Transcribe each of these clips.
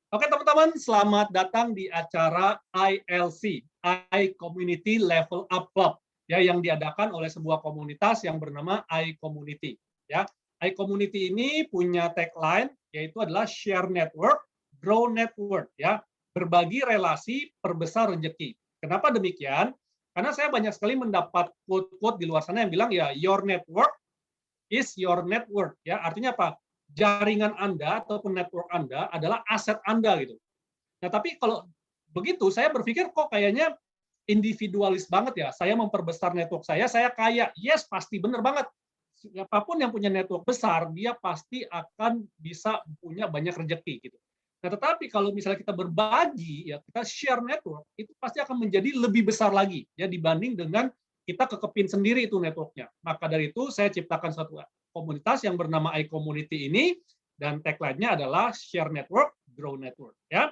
Oke teman-teman, selamat datang di acara ILC, iCommunity Level Up Club, ya, yang diadakan oleh sebuah komunitas yang bernama iCommunity. Ya, iCommunity ini punya tagline yaitu adalah Share Network, Grow Network, ya, berbagi relasi, perbesar rezeki. Kenapa demikian? Karena saya banyak sekali mendapat quote-quote di luar sana yang bilang ya your network is your network, ya, artinya apa? Jaringan Anda ataupun network Anda adalah aset Anda gitu. Nah, tapi kalau begitu saya berpikir kok kayaknya individualis banget ya. Saya memperbesar network saya kaya. Yes, pasti benar banget. Siapapun yang punya network besar, dia pasti akan bisa punya banyak rezeki gitu. Nah, tetapi kalau misalnya kita berbagi, ya kita share network, itu pasti akan menjadi lebih besar lagi ya dibanding dengan kita kekepin sendiri itu networknya. Maka dari itu saya ciptakan satu komunitas yang bernama iCommunity ini dan tagline-nya adalah share network, grow network ya.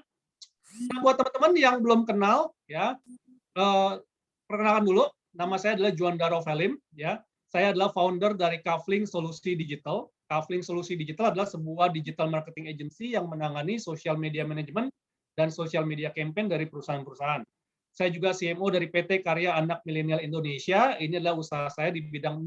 Nah, buat teman-teman yang belum kenal ya, perkenalkan dulu, nama saya adalah Juanda Rovelim ya. Saya adalah founder dari Kafling Solusi Digital. Kafling Solusi Digital adalah sebuah digital marketing agency yang menangani social media management dan social media campaign dari perusahaan-perusahaan. Saya juga CMO dari PT Karya Anak Milenial Indonesia. Ini adalah usaha saya di bidang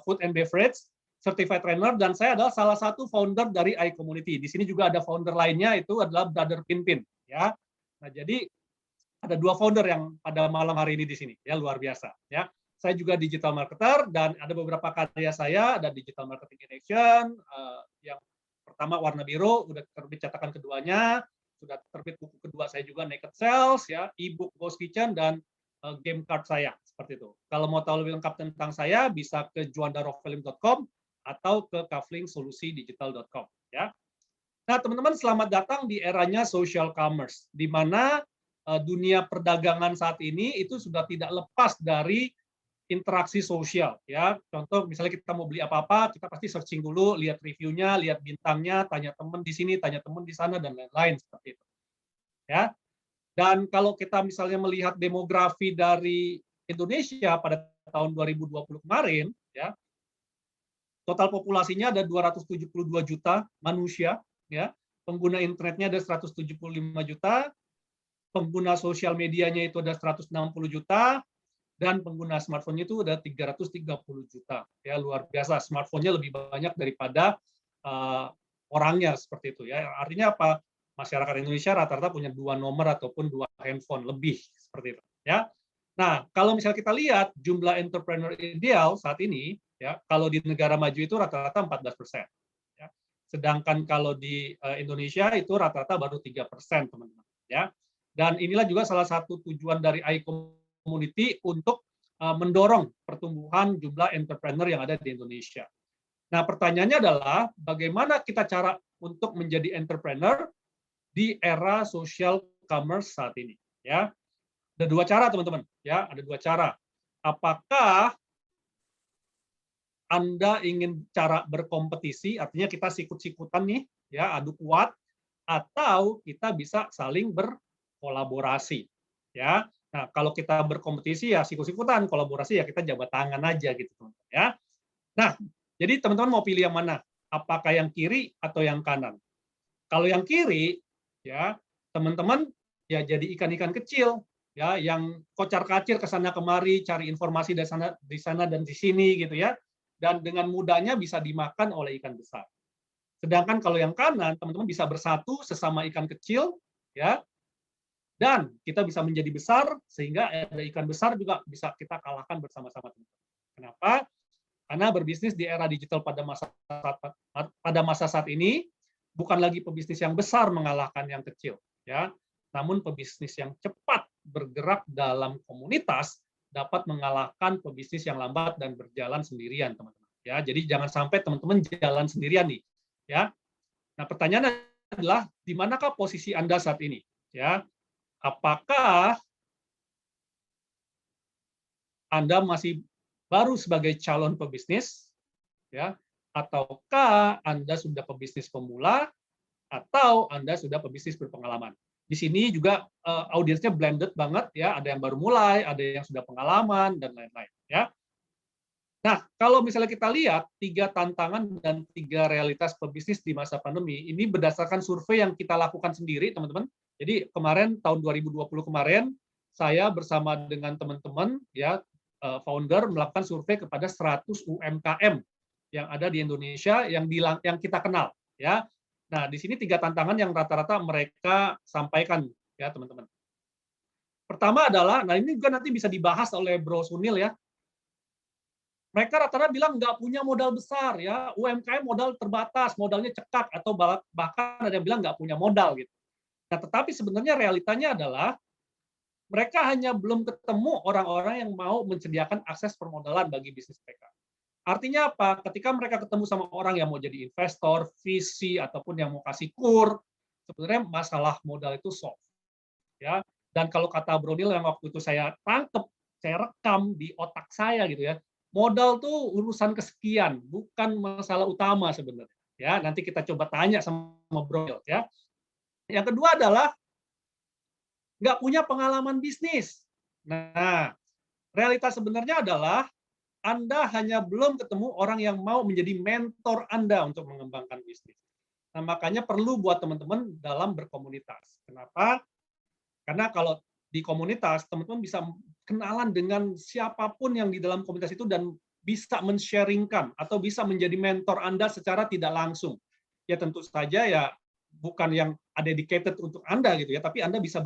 food and beverage, certified trainer, dan saya adalah salah satu founder dari iCommunity. Di sini juga ada founder lainnya, itu adalah Brother Pinpin. Ya. Nah, jadi ada dua founder yang pada malam hari ini di sini, ya, luar biasa. Ya. Saya juga digital marketer dan ada beberapa karya saya, ada digital marketing in action, yang pertama warna biru, udah terbit cetakan keduanya, sudah terbit buku kedua saya juga Naked Sales, ya, ebook Ghost Kitchen, dan game card saya, seperti itu. Kalau mau tahu lebih lengkap tentang saya, bisa ke juandarovelim.com atau ke kaflingsolusidigital.com. Ya. Nah, teman-teman, selamat datang di eranya social commerce, di mana dunia perdagangan saat ini itu sudah tidak lepas dari interaksi sosial. Ya, contoh misalnya kita mau beli apa-apa, kita pasti searching dulu, lihat reviewnya, lihat bintangnya, tanya teman di sini, tanya teman di sana, dan lain-lain seperti itu. Ya, dan kalau kita misalnya melihat demografi dari Indonesia pada tahun 2020 kemarin, ya, total populasinya ada 272 juta manusia, ya, pengguna internetnya ada 175 juta, pengguna sosial medianya itu ada 160 juta, dan pengguna smartphone-nya itu ada 330 juta. Ya, luar biasa, smartphone-nya lebih banyak daripada orangnya, seperti itu. Ya. Artinya apa? Masyarakat Indonesia rata-rata punya 2 nomor ataupun 2 handphone lebih, seperti itu. Ya. Nah, kalau misalnya kita lihat jumlah entrepreneur ideal saat ini, ya, kalau di negara maju itu rata-rata 14%. Ya. Sedangkan kalau di Indonesia itu rata-rata baru 3%, teman-teman. Ya. Dan inilah juga salah satu tujuan dari iCommunity untuk mendorong pertumbuhan jumlah entrepreneur yang ada di Indonesia. Nah, pertanyaannya adalah bagaimana kita cara untuk menjadi entrepreneur di era social commerce saat ini, ya. Ada dua cara, teman-teman, ya, ada dua cara. Apakah Anda ingin cara berkompetisi, artinya kita sikut-sikutan nih, ya, adu kuat, atau kita bisa saling berkolaborasi, ya. Nah, kalau kita berkompetisi ya sikut-sikutan, kolaborasi ya kita jabat tangan aja gitu, teman-teman, ya. Nah, jadi teman-teman mau pilih yang mana? Apakah yang kiri atau yang kanan? Kalau yang kiri, ya, teman-teman ya jadi ikan-ikan kecil, ya, yang kocar-kacir ke sana kemari, cari informasi di sana dan di sini gitu ya. Dan dengan mudahnya bisa dimakan oleh ikan besar. Sedangkan kalau yang kanan, teman-teman bisa bersatu sesama ikan kecil, ya, dan kita bisa menjadi besar sehingga ada ikan besar juga bisa kita kalahkan bersama-sama. Kenapa? Karena berbisnis di era digital pada masa saat ini bukan lagi pebisnis yang besar mengalahkan yang kecil, ya, namun pebisnis yang cepat bergerak dalam komunitas dapat mengalahkan pebisnis yang lambat dan berjalan sendirian, teman-teman. Ya, jadi jangan sampai teman-teman jalan sendirian nih, ya. Nah, pertanyaannya adalah di manakah posisi Anda saat ini, ya? Apakah Anda masih baru sebagai calon pebisnis, ya, ataukah Anda sudah pebisnis pemula, atau Anda sudah pebisnis berpengalaman? Di sini juga audiensnya blended banget, ya. Ada yang baru mulai, ada yang sudah pengalaman, dan lain-lain, ya. Nah, kalau misalnya kita lihat 3 tantangan dan 3 realitas pebisnis di masa pandemi, ini berdasarkan survei yang kita lakukan sendiri, teman-teman. Jadi kemarin tahun 2020 kemarin, saya bersama dengan teman-teman ya founder melakukan survei kepada 100 UMKM yang ada di Indonesia yang kita kenal ya. Nah, di sini 3 tantangan yang rata-rata mereka sampaikan ya, teman-teman. Pertama adalah, nah ini juga nanti bisa dibahas oleh Bro Sunil ya. Mereka rata-rata bilang nggak punya modal besar ya, UMKM modal terbatas, modalnya cekak atau bahkan ada yang bilang nggak punya modal gitu. Nah, tetapi sebenarnya realitanya adalah mereka hanya belum ketemu orang-orang yang mau menyediakan akses permodalan bagi bisnis mereka. Artinya apa? Ketika mereka ketemu sama orang yang mau jadi investor, VC ataupun yang mau kasih kur, sebenarnya masalah modal itu solve ya. Dan kalau kata Bronil yang waktu itu saya tangkep, saya rekam di otak saya gitu ya. Modal tuh urusan kesekian, bukan masalah utama sebenarnya. Ya, nanti kita coba tanya sama Bronil ya. Yang kedua adalah nggak punya pengalaman bisnis. Nah, realitas sebenarnya adalah Anda hanya belum ketemu orang yang mau menjadi mentor Anda untuk mengembangkan bisnis. Nah, makanya perlu buat teman-teman dalam berkomunitas. Kenapa? Karena kalau di komunitas, teman-teman bisa kenalan dengan siapapun yang di dalam komunitas itu dan bisa men-sharingkan atau bisa menjadi mentor Anda secara tidak langsung. Ya tentu saja ya bukan yang dedicated untuk Anda gitu ya, tapi Anda bisa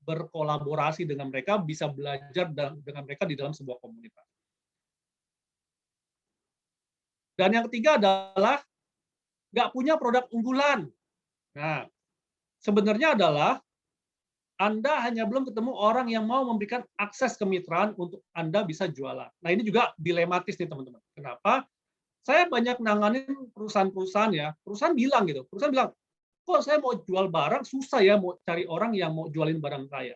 berkolaborasi dengan mereka, bisa belajar dengan mereka di dalam sebuah komunitas. Dan yang ketiga adalah nggak punya produk unggulan. Nah, sebenarnya adalah Anda hanya belum ketemu orang yang mau memberikan akses kemitraan untuk Anda bisa jualan. Nah, ini juga dilematis nih, teman-teman. Kenapa? Saya banyak nanganin perusahaan-perusahaan ya, perusahaan bilang gitu, perusahaan bilang, kok saya mau jual barang, susah ya mau cari orang yang mau jualin barang saya.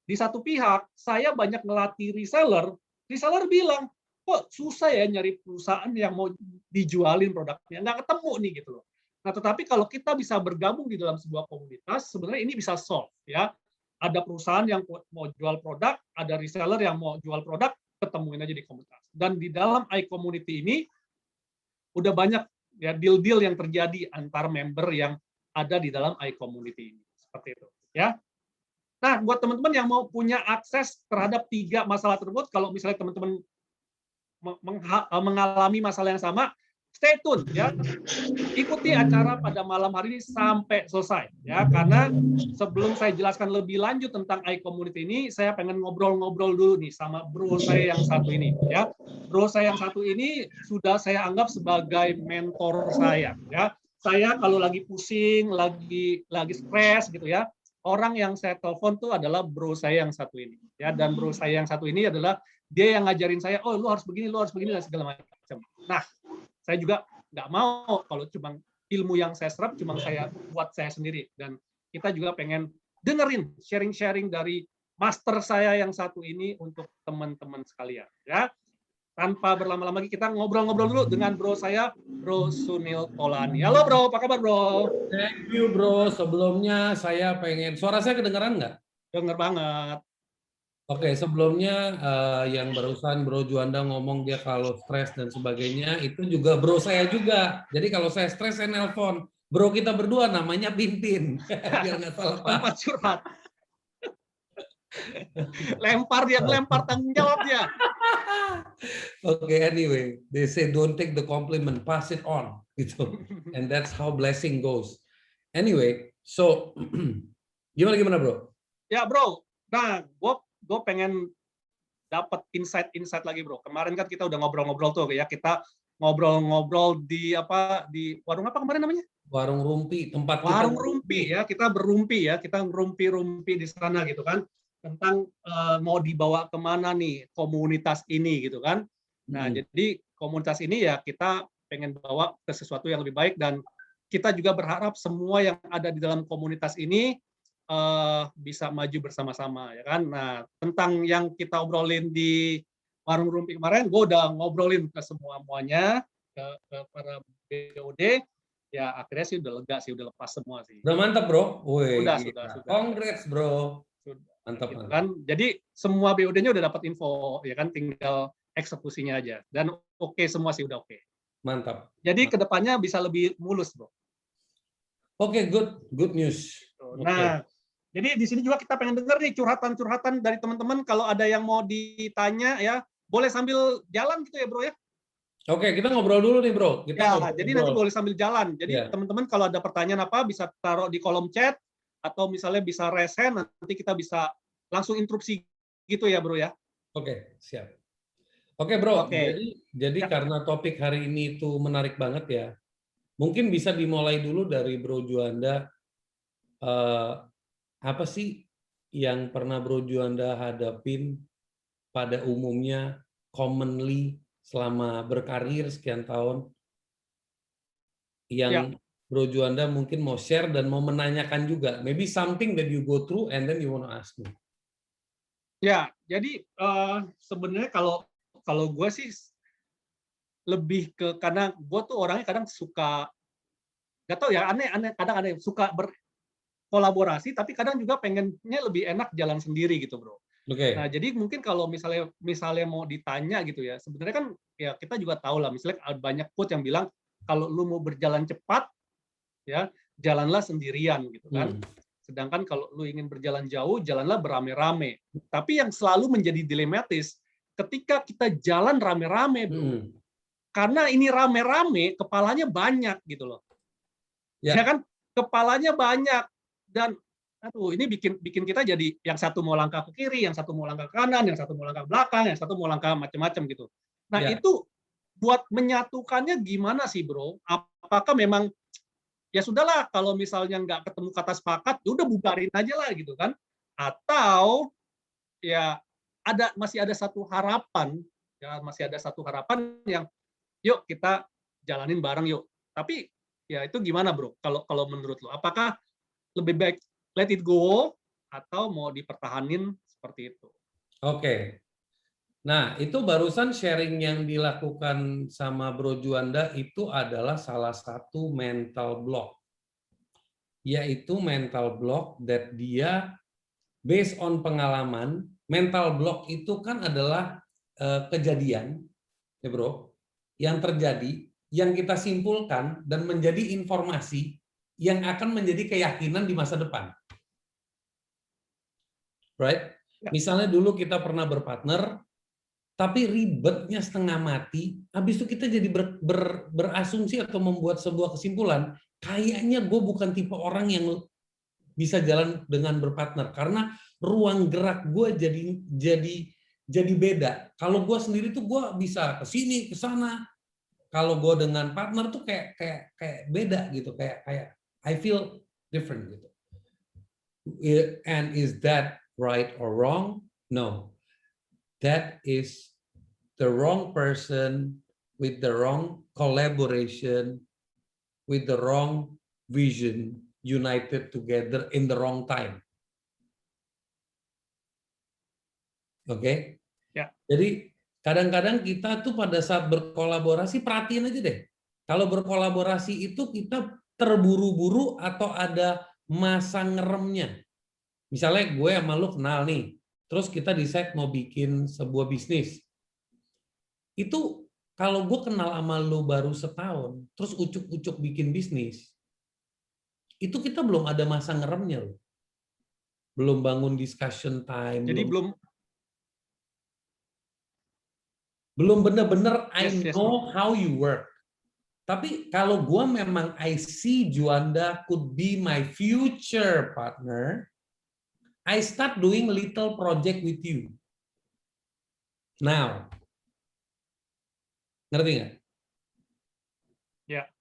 Di satu pihak, saya banyak ngelatih reseller, reseller bilang, kok susah ya nyari perusahaan yang mau dijualin produknya, nggak ketemu nih gitu loh. Nah, tetapi kalau kita bisa bergabung di dalam sebuah komunitas, sebenarnya ini bisa solve ya. Ada perusahaan yang mau jual produk, ada reseller yang mau jual produk, ketemuin aja di komunitas. Dan di dalam iCommunity ini udah banyak ya deal-deal yang terjadi antar member yang ada di dalam iCommunity ini. Seperti itu ya. Nah, buat teman-teman yang mau punya akses terhadap 3 masalah tersebut, kalau misalnya teman-teman mengalami masalah yang sama, stay tune ya. Ikuti acara pada malam hari ini sampai selesai ya, karena sebelum saya jelaskan lebih lanjut tentang iCommunity ini, saya pengen ngobrol-ngobrol dulu nih sama bro saya yang satu ini ya. Bro saya yang satu ini sudah saya anggap sebagai mentor saya ya. Saya kalau lagi pusing, lagi stres gitu ya, orang yang saya telepon tuh adalah bro saya yang satu ini ya, dan bro saya yang satu ini adalah dia yang ngajarin saya, oh lu harus begini dan segala macam. Nah, saya juga nggak mau kalau cuma ilmu yang saya serap cuma saya buat saya sendiri, dan kita juga pengen dengerin sharing-sharing dari master saya yang satu ini untuk teman-teman sekalian ya. Tanpa berlama-lama lagi kita ngobrol-ngobrol dulu dengan bro saya, Bro Sunil Tolani. Halo bro, apa kabar bro? Thank you bro, sebelumnya saya pengen, suara saya kedengeran nggak? Dengar banget. Oke, sebelumnya yang barusan Bro Juanda ngomong dia kalau stres dan sebagainya, itu juga bro saya juga. Jadi kalau saya stres, saya nelpon. Bro kita berdua namanya Pintin. Biar nggak salah Tempat Pak. curhat. Lempar tanggung jawab dia. Oke, anyway, they say don't take the compliment, pass it on, gitu. And that's how blessing goes. Anyway, so gimana bro? Ya bro, nah gue pengen dapat insight lagi bro. Kemarin kan kita udah ngobrol-ngobrol tuh ya, kita ngobrol-ngobrol di warung apa kemarin namanya? Warung Rumpi, tempat kita Warung Rumpi ya, kita berumpi ya, kita ngerumpi-rumpi di sana gitu kan, tentang mau dibawa kemana nih komunitas ini gitu kan. Nah jadi komunitas ini ya kita pengen bawa ke sesuatu yang lebih baik, dan kita juga berharap semua yang ada di dalam komunitas ini bisa maju bersama-sama ya kan. Nah tentang yang kita obrolin di Warung Rumpi kemarin, gue udah ngobrolin ke semuanya, ke para BOD, ya akhirnya sih udah lega sih, udah lepas semua sih. Udah mantap bro. Wih, Sudah. Congrats bro. Sudah. Mantap, Gitu mantap. kan. Jadi semua BOD-nya udah dapat info ya kan, tinggal eksekusinya aja. Dan oke semua sih, udah oke. Mantap. Jadi kedepannya bisa lebih mulus, Bro. Oke, good news. Nah, jadi di sini juga kita pengen dengar nih curhatan-curhatan dari teman-teman. Kalau ada yang mau ditanya ya, boleh sambil jalan gitu ya, Bro ya. Oke, kita ngobrol dulu nih, Bro. Kita Ya, ngobrol. jadi nanti boleh sambil jalan. Jadi Ya. teman-teman kalau ada pertanyaan apa bisa taruh di kolom chat atau misalnya bisa raise hand, nanti kita bisa langsung interupsi gitu ya, Bro ya. Oke, siap. Oke, Bro. Oke. Jadi Ya. karena topik hari ini itu menarik banget ya. Mungkin bisa dimulai dulu dari Bro Juanda. Apa sih yang pernah Bro Juanda hadapin pada umumnya, commonly selama berkarir sekian tahun, Ya. yang Bro Juanda mungkin mau share dan mau menanyakan juga. Maybe something that you go through and then you want to ask me. Ya, jadi sebenarnya kalau gue sih lebih ke karena gue tuh orangnya kadang suka nggak tahu ya aneh kadang ada yang suka berkolaborasi tapi kadang juga pengennya lebih enak jalan sendiri gitu, Bro. Oke. Nah, jadi mungkin kalau misalnya mau ditanya gitu ya, sebenarnya kan ya kita juga tahu lah, misalnya banyak quote yang bilang kalau lu mau berjalan cepat ya, jalanlah sendirian gitu kan. Sedangkan kalau lu ingin berjalan jauh, jalanlah beramai-ramai. Tapi yang selalu menjadi dilematis ketika kita jalan rame-rame, Bro. Karena ini rame-rame, kepalanya banyak gitu loh. Ya kan? Kepalanya banyak dan aduh ini bikin kita jadi yang satu mau langkah ke kiri, yang satu mau langkah ke kanan, yang satu mau langkah ke belakang, yang satu mau langkah macam-macam gitu. Nah, itu buat menyatukannya gimana sih, Bro? Apakah memang ya sudahlah kalau misalnya nggak ketemu kata sepakat, ya udah bubarin aja lah gitu kan? Atau ya masih ada satu harapan, ya masih ada satu harapan yang yuk kita jalanin bareng yuk. Tapi ya itu gimana, Bro? Kalau menurut lo, apakah lebih baik let it go atau mau dipertahanin seperti itu? Oke. Nah, itu barusan sharing yang dilakukan sama Bro Juanda itu adalah salah satu mental block. Yaitu mental block that dia based on pengalaman. Mental block itu kan adalah kejadian, ya Bro, yang terjadi, yang kita simpulkan dan menjadi informasi yang akan menjadi keyakinan di masa depan. Right? Misalnya dulu kita pernah berpartner, tapi ribetnya setengah mati, habis itu kita jadi berasumsi atau membuat sebuah kesimpulan, kayaknya gue bukan tipe orang yang bisa jalan dengan berpartner, karena ruang gerak gue jadi beda. Kalau gue sendiri tuh gue bisa ke sini, ke sana. Kalau gue dengan partner tuh kayak beda gitu, kayak I feel different gitu. And is that right or wrong? No. That is the wrong person with the wrong collaboration, with the wrong vision, united together in the wrong time. Oke? Ya. Jadi kadang-kadang kita tuh pada saat berkolaborasi, perhatiin aja deh. Kalau berkolaborasi itu kita terburu-buru atau ada masa ngeremnya. Misalnya gue sama lu kenal nih, terus kita decide mau bikin sebuah bisnis. Itu kalau gue kenal sama lu baru setahun, terus ucuk-ucuk bikin bisnis, itu kita belum ada masa ngeremnya loh. Belum bangun discussion time. Jadi belum benar-benar I yes, know how you work. Tapi kalau gue memang I see Juanda could be my future partner, I start doing little project with you. Now, ngerti nggak? Ya.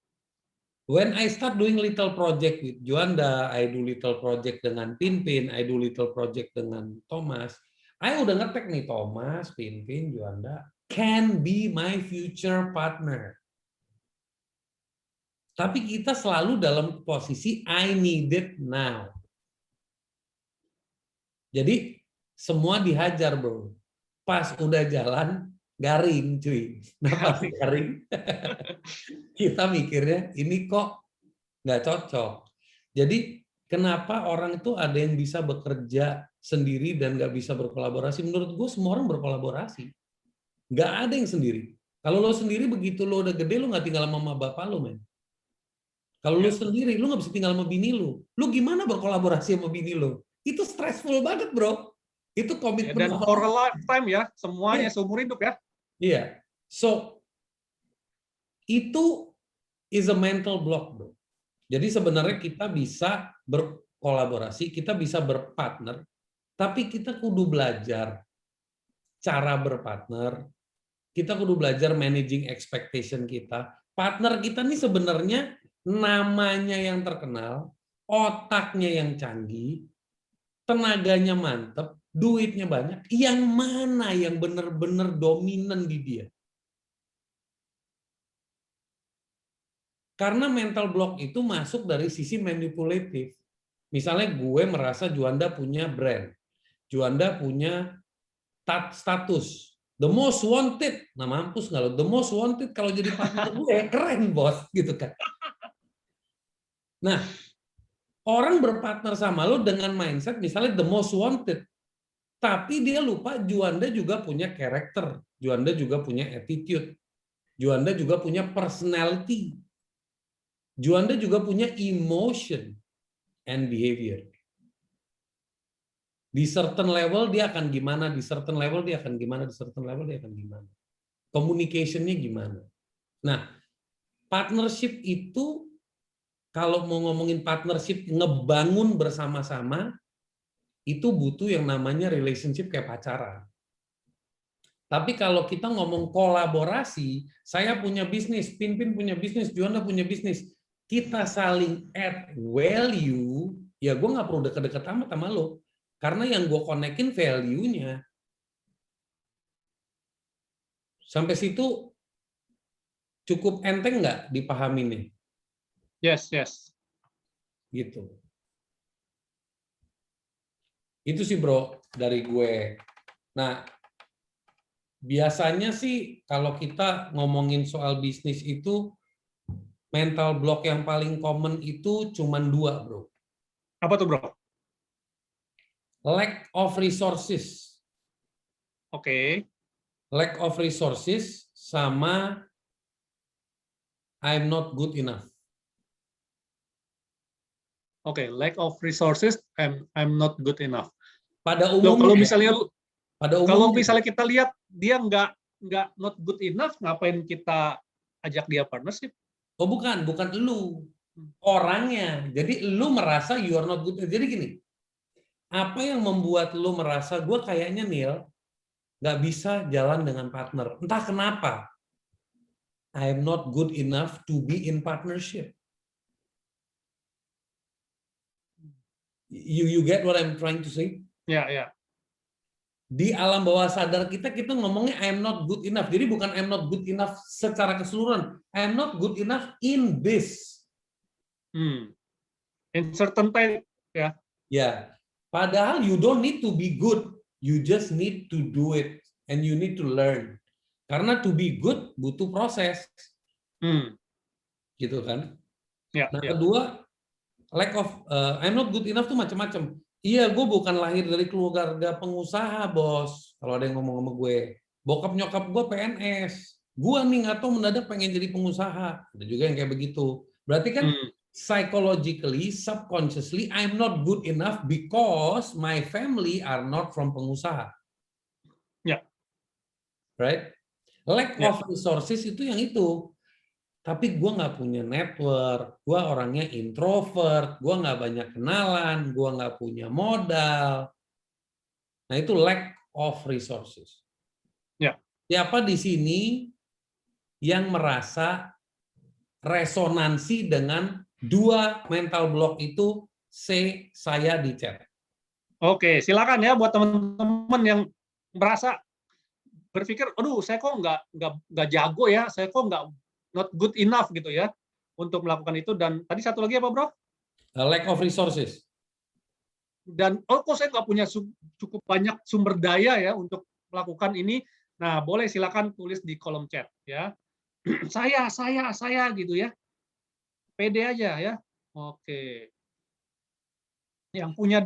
When I start doing little project with Juanda, I do little project dengan Pinpin, I do little project dengan Thomas. I udah ngetek nih Thomas, Pinpin, Juanda can be my future partner. Tapi kita selalu dalam posisi I need it now. Jadi semua dihajar, Bro. Pas udah jalan, garing, cuy. Nah, pas garing, kita mikirnya ini kok nggak cocok. Jadi kenapa orang itu ada yang bisa bekerja sendiri dan nggak bisa berkolaborasi? Menurut gue semua orang berkolaborasi. Nggak ada yang sendiri. Kalau lo sendiri begitu lo udah gede, lo nggak tinggal sama mama bapak lo, men. Kalau lo Ya. sendiri, lo nggak bisa tinggal sama bini lo. Lo gimana berkolaborasi sama bini lo? Itu stressful banget, bro. Itu Ya, komitmen dan for a orang. lifetime ya, semuanya Iya. seumur hidup ya. Iya. So, itu is a mental block, bro. Jadi sebenarnya kita bisa berkolaborasi, kita bisa berpartner, tapi kita kudu belajar cara berpartner, kita kudu belajar managing expectation kita. Partner kita nih sebenarnya namanya yang terkenal, otaknya yang canggih, tenaganya mantep, duitnya banyak. Yang mana yang benar-benar dominan di dia? Karena mental block itu masuk dari sisi manipulatif. Misalnya gue merasa Juanda punya brand, Juanda punya status, the most wanted. Nah mampus nggak lo, the most wanted kalau jadi partner gue keren bos, gitu kan. Nah orang berpartner sama lo dengan mindset misalnya the most wanted, tapi dia lupa Juanda juga punya karakter, Juanda juga punya attitude, Juanda juga punya personality, Juanda juga punya emotion and behavior. Di certain level dia akan gimana, di certain level dia akan gimana, di certain level dia akan gimana. Communication-nya gimana. Nah, partnership itu, kalau mau ngomongin partnership, ngebangun bersama-sama, itu butuh yang namanya relationship kayak pacaran. Tapi kalau kita ngomong kolaborasi, saya punya bisnis, Pinpin punya bisnis, Juanda punya bisnis, kita saling add value, ya gue nggak perlu deket-deket amat sama lo. Karena yang gue konekin value-nya. Sampai situ cukup enteng nggak dipahami nih? Yes, yes. Gitu. Itu sih bro dari gue. Nah, biasanya sih kalau kita ngomongin soal bisnis itu, mental block yang paling common itu cuman 2 bro. Apa tuh bro? Lack of resources. Oke. Lack of resources sama I'm not good enough. Oke, lack of resources, I'm not good enough. Pada Loh, kalau umumnya, misalnya kalau ya. misalnya kita lihat dia nggak not good enough, ngapain kita ajak dia partnership? Oh bukan lu. Orangnya. Jadi lu merasa you are not good. Jadi gini, apa yang membuat lu merasa gue kayaknya Neil nggak bisa jalan dengan partner? Entah kenapa. I am not good enough to be in partnership. You get what I'm trying to say? Ya, ya. Di alam bawah sadar kita ngomongnya I am not good enough. Jadi bukan I am not good enough secara keseluruhan. I am not good enough in this. In certain time, ya. Ya. Padahal you don't need to be good. You just need to do it. And you need to learn. Karena to be good butuh proses. Gitu kan. Ya, Nah ya. kedua, lack of I'm not good enough tuh macam-macam. Iya, gue bukan lahir dari keluarga pengusaha, bos. Kalau ada yang ngomong sama gue, bokap nyokap gue PNS. Gue nih nggak tahu mendadak pengen jadi pengusaha. Ada juga yang kayak begitu. Berarti kan psychologically, subconsciously, I'm not good enough because my family are not from pengusaha. Ya. Right? Lack of resources itu yang itu. Tapi gue nggak punya network, gue orangnya introvert, gue nggak banyak kenalan, gue nggak punya modal. Nah itu lack of resources. Ya. Siapa di sini yang merasa resonansi dengan 2 mental block itu, saya di chat. Oke, silakan ya buat teman-teman yang merasa berpikir, aduh saya kok nggak jago ya, saya kok nggak not good enough gitu ya untuk melakukan itu. Dan tadi satu lagi apa bro? Lack of resources. Dan kok saya nggak punya cukup banyak sumber daya ya untuk melakukan ini. Nah boleh silakan tulis di kolom chat ya. saya gitu ya. Pede aja ya. Oke. Yang punya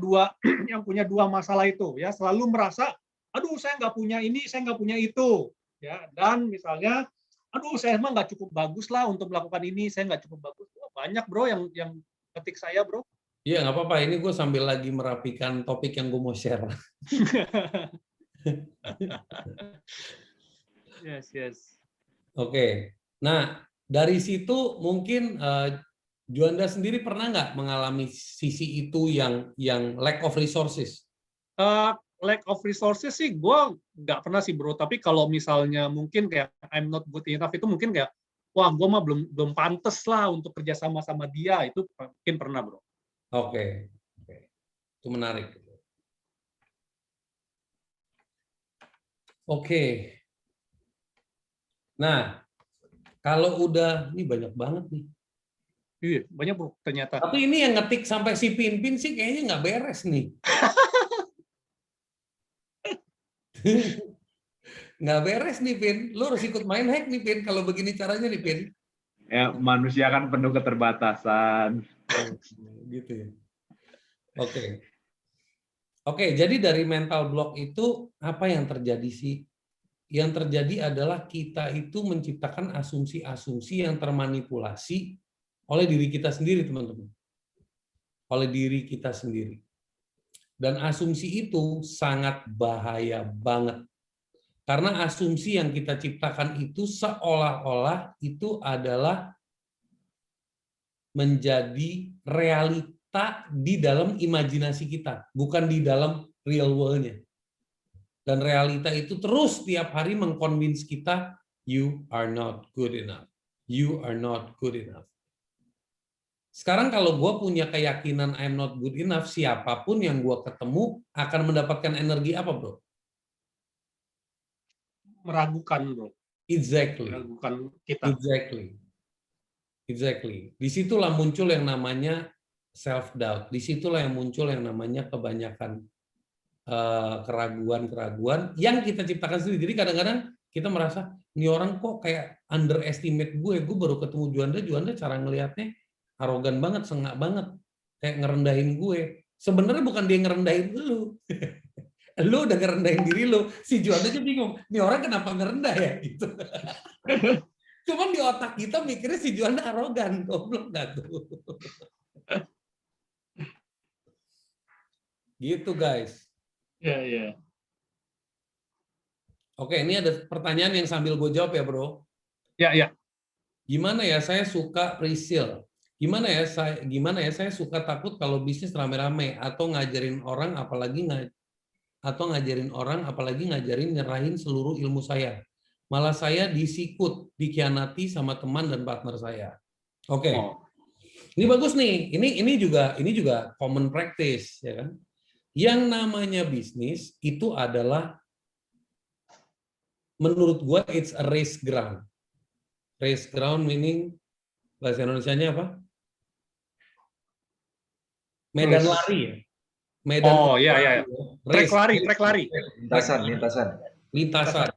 dua masalah itu ya, selalu merasa, aduh saya nggak punya ini, saya nggak punya itu. ya. Dan misalnya, aduh saya emang nggak cukup bagus lah untuk melakukan ini, saya nggak cukup bagus. Wah, banyak bro yang ketik saya bro. Iya, nggak apa-apa. Ini gue sambil lagi merapikan topik yang gue mau share. Yes, yes. Oke. Nah, dari situ mungkin Juanda sendiri pernah nggak mengalami sisi itu yang lack of resources? Lack of resources sih gue nggak pernah sih bro, tapi kalau misalnya mungkin kayak I'm not good enough itu mungkin kayak wah gue mah belum pantes lah untuk kerjasama sama dia, itu mungkin pernah bro. Oke. Oke. Itu menarik. Oke. Nah, kalau udah, ini banyak banget nih. Iya banyak bro ternyata. Tapi ini yang ngetik sampai si Pinpin sih kayaknya nggak beres nih. Nggak beres nih, Pin. Lu harus ikut main hack nih, Pin. Kalau begini caranya nih, Pin. Ya, manusia kan penuh keterbatasan. Gitu ya. Oke. Oke, jadi dari mental block itu apa yang terjadi sih? Yang terjadi adalah kita itu menciptakan asumsi-asumsi yang termanipulasi oleh diri kita sendiri, teman-teman. Oleh diri kita sendiri. Dan asumsi itu sangat bahaya banget. Karena asumsi yang kita ciptakan itu seolah-olah itu adalah menjadi realita di dalam imajinasi kita, bukan di dalam real world-nya. Dan realita itu terus tiap hari mengconvince kita, you are not good enough. You are not good enough. Sekarang kalau gue punya keyakinan I'm not good enough, siapapun yang gue ketemu akan mendapatkan energi apa, bro? Meragukan bro. Exactly. Meragukan kita. Exactly. Exactly. Disitulah muncul yang namanya self-doubt. Disitulah yang muncul yang namanya kebanyakan keraguan-keraguan yang kita ciptakan sendiri. Jadi kadang-kadang kita merasa, ini orang kok kayak underestimate gue baru ketemu Juanda cara ngelihatnya arogan banget, sengak banget, kayak ngerendahin gue. Sebenarnya bukan dia ngerendahin lu. Lu udah ngerendahin diri lu. Si Juanda aja bingung, ini orang kenapa ngerendah ya? Gitu. Cuman di otak kita mikirnya si Juanda arogan, goblok nggak tuh? Gitu guys. Iya. Oke, ini ada pertanyaan yang sambil gue jawab ya, bro. Ya. Gimana ya saya suka pre-sale? Gimana ya saya suka takut kalau bisnis rame-rame atau ngajarin orang apalagi ngajarin nyerahin seluruh ilmu saya. Malah saya disikut, dikhianati sama teman dan partner saya. Oke. Ini bagus nih. Ini juga common practice, ya kan? Yang namanya bisnis itu adalah menurut gua it's a race ground. Race ground meaning bahasa Indonesianya apa? Medan lari ya. Medan iya. Trek lari. Lintasan.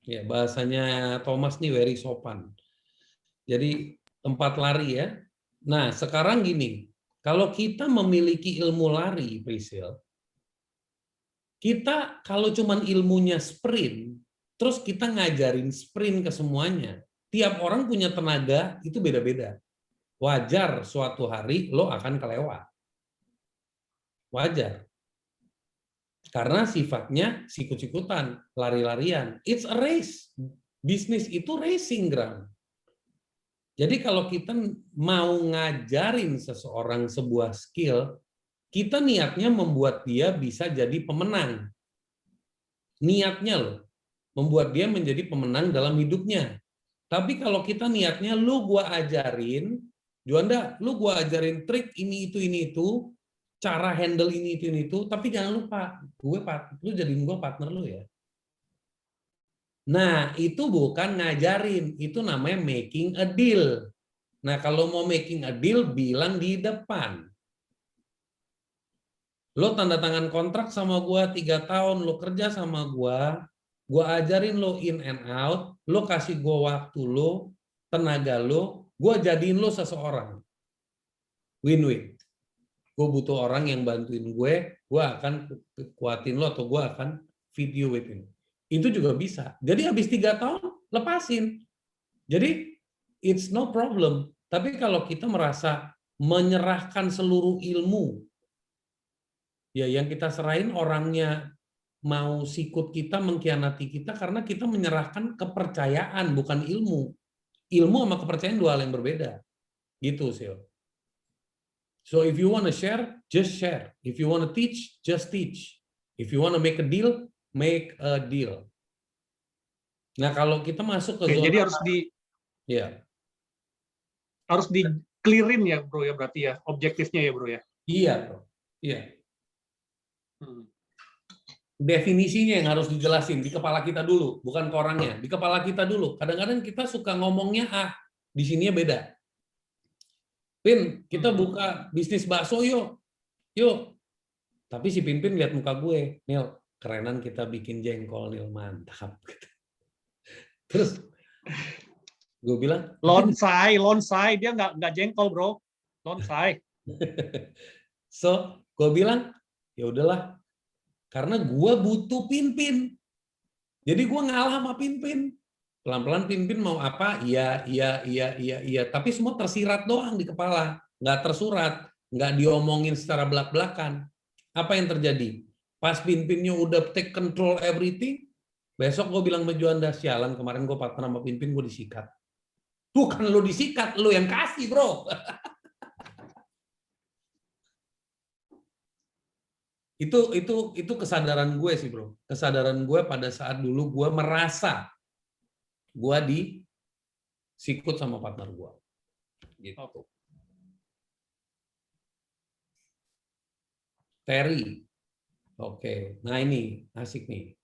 Ya, bahasanya Thomas nih very sopan. Jadi tempat lari ya. Nah, sekarang gini, kalau kita memiliki ilmu lari, Priscil, kita kalau cuman ilmunya sprint, terus kita ngajarin sprint ke semuanya, tiap orang punya tenaga itu beda-beda. Wajar suatu hari lo akan kelewat. Wajar. Karena sifatnya sikut-sikutan, lari-larian. It's a race. Bisnis itu racing ground. Jadi kalau kita mau ngajarin seseorang sebuah skill, kita niatnya membuat dia bisa jadi pemenang. Niatnya loh, membuat dia menjadi pemenang dalam hidupnya. Tapi kalau kita niatnya, lu gua ajarin, Juanda, lu gua ajarin trik ini itu, cara handle ini itu, tapi jangan lupa, lu jadiin gue partner lu ya. Nah, itu bukan ngajarin, itu namanya making a deal. Nah, kalau mau making a deal, bilang di depan. Lo tanda tangan kontrak sama gue 3 tahun, lo kerja sama gue ajarin lo in and out, lo kasih gue waktu lo, tenaga lo, gue jadiin lo seseorang. Win-win. Gue butuh orang yang bantuin gue akan kuatin lo atau gue akan feed you with it. Itu juga bisa. Jadi habis 3 tahun, lepasin. Jadi, it's no problem. Tapi kalau kita merasa menyerahkan seluruh ilmu, ya yang kita serahin orangnya mau sikut kita, mengkhianati kita karena kita menyerahkan kepercayaan, bukan ilmu. Ilmu sama kepercayaan 2 hal yang berbeda. Gitu, Sil. So if you want to share, just share. If you want to teach, just teach. If you want to make a deal, make a deal. Nah, kalau kita masuk ke Oke, zona, jadi harus ya, di-clearin ya, Bro ya, berarti ya, objektifnya ya, Bro ya. iya, Bro. Iya. Hmm. Definisinya yang harus dijelasin di kepala kita dulu, bukan ke orangnya. Di kepala kita dulu. Kadang-kadang kita suka ngomongnya A, di sininya beda. Pin, kita buka bisnis bakso yuk. Yuk. Tapi si Pin lihat muka gue, Nil, kerenan kita bikin jengkol, Nil, mantap. Terus gue bilang, Lonsai, dia nggak jengkol, Bro. Lonsai. So, gue bilang, ya udahlah, karena gue butuh Pin. Jadi gue ngalah sama Pin. Pelan-pelan Pin mau apa? Iya. Tapi semua tersirat doang di kepala, nggak tersurat, nggak diomongin secara belak-belakan. Apa yang terjadi? Pas Pin-Pinnya udah take control everything, besok gue bilang sama Juanda, sialan kemarin gue partner sama Pin, gue disikat. Bukan lo disikat, lo yang kasih, Bro. Itu kesadaran gue sih, Bro. Kesadaran gue pada saat dulu gue merasa gue disikut sama partner gue. Gitu. Terry. Oke. Nah ini asik nih.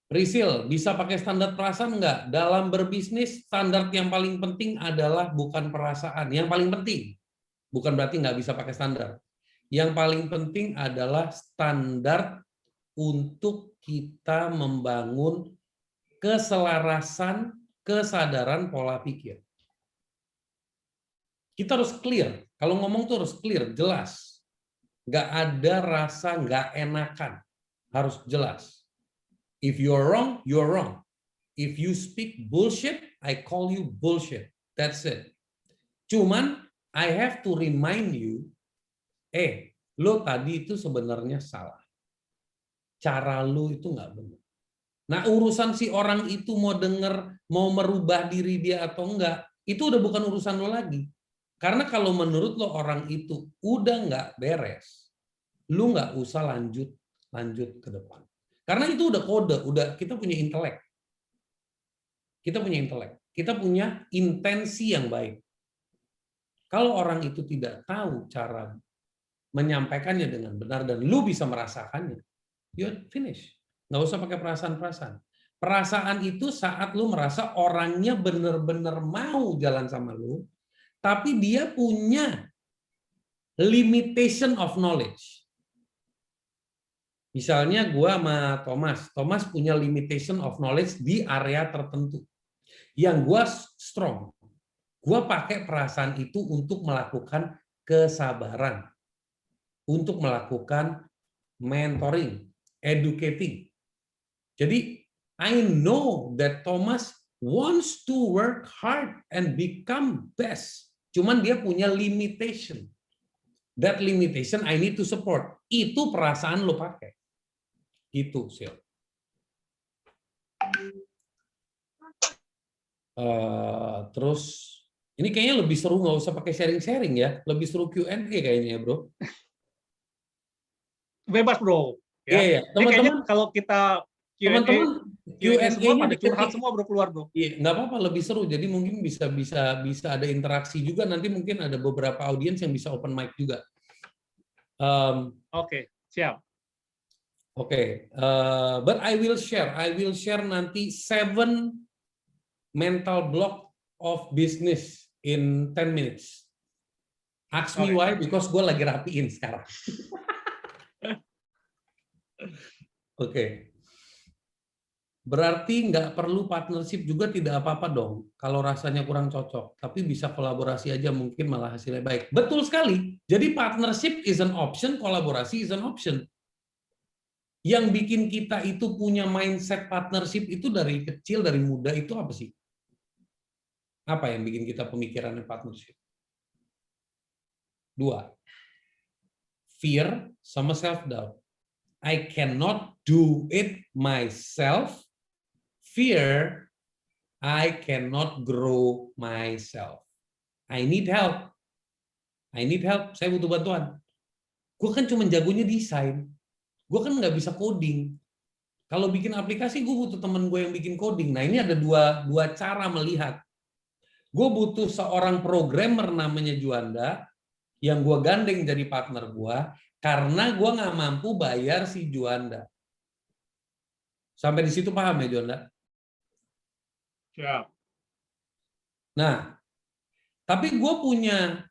Prisil, bisa pakai standar perasaan nggak? Dalam berbisnis, standar yang paling penting adalah bukan perasaan. Yang paling penting. Bukan berarti nggak bisa pakai standar. Yang paling penting adalah standar untuk kita membangun keselarasan, kesadaran pola pikir. Kita harus clear. Kalau ngomong tuh harus clear, jelas. Nggak ada rasa nggak enakan. Harus jelas. If you're wrong, you're wrong. If you speak bullshit, I call you bullshit. That's it. Cuman, I have to remind you, lo tadi itu sebenarnya salah. Cara lo itu nggak benar. Nah, urusan si orang itu mau denger, mau merubah diri dia atau enggak, itu udah bukan urusan lo lagi. Karena kalau menurut lo orang itu udah nggak beres, lo nggak usah lanjut ke depan. Karena itu udah kode, udah kita punya intelek. Kita punya intelek. Kita punya intensi yang baik. Kalau orang itu tidak tahu cara menyampaikannya dengan benar dan lu bisa merasakannya, you're finish. Nggak usah pakai perasaan-perasaan. Perasaan itu saat lu merasa orangnya benar-benar mau jalan sama lu, tapi dia punya limitation of knowledge. Misalnya gue sama Thomas punya limitation of knowledge di area tertentu. Yang gue strong. Gue pakai perasaan itu untuk melakukan kesabaran. Untuk melakukan mentoring, educating. Jadi, I know that Thomas wants to work hard and become best. Cuman dia punya limitation. That limitation I need to support. Itu perasaan lo pakai. Gitu, Sil. Terus, ini kayaknya lebih seru nggak usah pakai sharing-sharing ya. Lebih seru Q&A kayaknya ya, Bro. Bebas, Bro. Iya, ya. Teman-teman, kalau kita teman-teman Q&A pada curhat semua, Bro, keluar, Bro. Iya, nggak apa-apa, lebih seru. Jadi mungkin bisa ada interaksi juga. Nanti mungkin ada beberapa audiens yang bisa open mic juga. Oke, siap. Oke, but I will share nanti 7 mental block of business in 10 minutes. Ask me why, because gue lagi rapiin sekarang. Oke. Berarti nggak perlu partnership juga tidak apa-apa dong. Kalau rasanya kurang cocok. Tapi bisa kolaborasi aja mungkin malah hasilnya baik. Betul sekali. Jadi partnership is an option, kolaborasi is an option. Yang bikin kita itu punya mindset partnership itu dari kecil, dari muda itu apa sih? Apa yang bikin kita pemikirannya partnership? Dua, fear sama self-doubt. I cannot do it myself. Fear, I cannot grow myself. I need help. I need help. Saya butuh bantuan. Gue kan cuma jagonya desain. Gue kan nggak bisa coding. Kalau bikin aplikasi, gue butuh temen gue yang bikin coding. Nah, ini ada dua cara melihat. Gue butuh seorang programmer namanya Juanda, yang gue gandeng jadi partner gue, karena gue nggak mampu bayar si Juanda. Sampai di situ paham ya, Juanda? Siap. Nah, tapi gue punya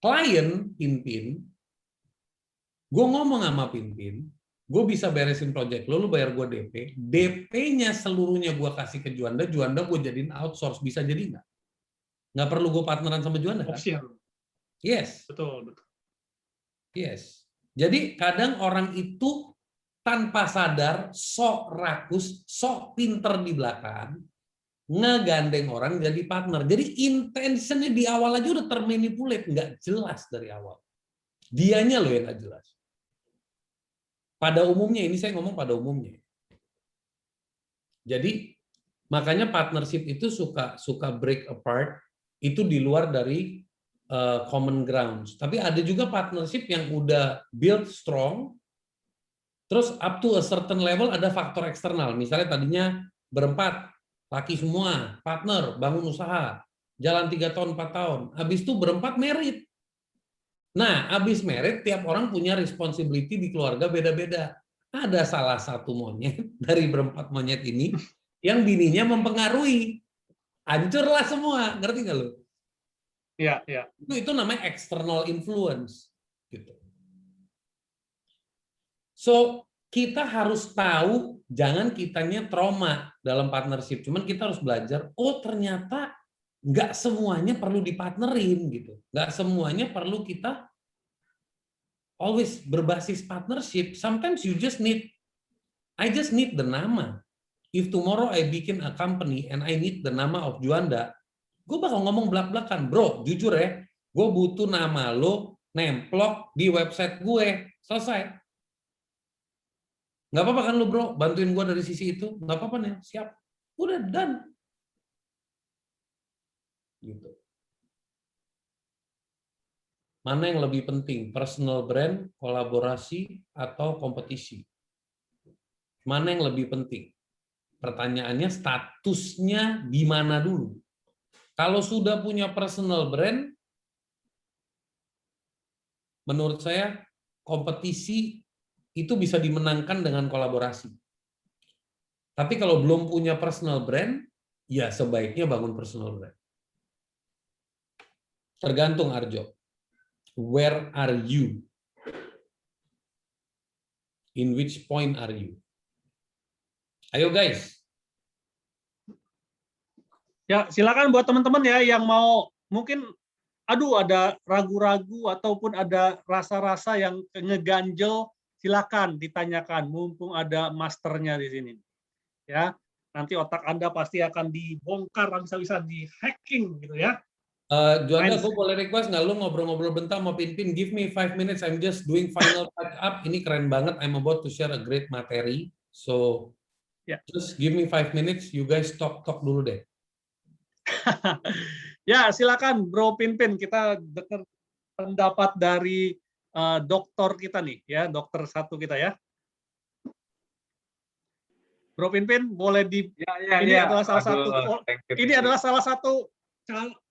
klien, Pinpin, gue ngomong sama Pinpin, gue bisa beresin project lo, lu bayar gue DP, DP-nya seluruhnya gue kasih ke Juanda, Juanda gue jadiin outsource, bisa jadi nggak? Nggak perlu gue partneran sama Juanda, kan? Option. Yes. Betul. Yes. Jadi kadang orang itu tanpa sadar, sok rakus, sok pinter di belakang, ngegandeng orang jadi partner. Jadi intentionnya di awal aja udah termanipulate, nggak jelas dari awal. Dianya loh yang nggak jelas. Pada umumnya, ini saya ngomong pada umumnya. Jadi makanya partnership itu suka break apart, itu di luar dari common grounds. Tapi ada juga partnership yang udah build strong, terus up to a certain level ada faktor eksternal. Misalnya tadinya berempat, laki semua, partner, bangun usaha, jalan 3 tahun, 4 tahun. Habis itu berempat merit. Nah, habis merit, tiap orang punya responsibility di keluarga beda-beda. Ada salah satu monyet dari berempat monyet ini yang bininya mempengaruhi. Hancurlah semua, ngerti nggak lo? Iya, iya. Itu namanya external influence. Gitu. So, kita harus tahu, jangan kitanya trauma dalam partnership. Cuman kita harus belajar, oh ternyata nggak semuanya perlu dipartnerin gitu. Nggak semuanya perlu kita always berbasis partnership. Sometimes you just need, I just need the nama. If tomorrow I bikin a company and I need the nama of Juanda, gue bakal ngomong belak-belakan, bro, jujur ya, gue butuh nama lo nemplok di website gue, selesai. Nggak apa-apa kan lo bro, bantuin gue dari sisi itu, nggak apa-apa nih, siap, udah done. Gitu. Mana yang lebih penting, personal brand, kolaborasi, atau kompetisi? Mana yang lebih penting? Pertanyaannya statusnya di mana dulu? Kalau sudah punya personal brand, menurut saya kompetisi itu bisa dimenangkan dengan kolaborasi. Tapi kalau belum punya personal brand, ya sebaiknya bangun personal brand. Tergantung Arjo. Where are you? In which point are you? Ayo guys. Ya, silakan buat teman-teman ya yang mau mungkin aduh ada ragu-ragu ataupun ada rasa-rasa yang ngeganjel, silakan ditanyakan mumpung ada masternya di sini. Ya, nanti otak Anda pasti akan dibongkar, bisa-bisa di-hacking gitu ya. Juanda, gue boleh request nggak lu ngobrol-ngobrol bentar sama Pinpin? Give me 5 minutes, I'm just doing final touch up. Ini keren banget, I'm about to share a great materi. So, just give me 5 minutes, you guys talk dulu deh. Ya, silakan Bro Pinpin, kita dengar pendapat dari dokter kita nih, ya, dokter satu kita ya. Bro Pinpin, boleh ini adalah salah satu ini adalah salah satu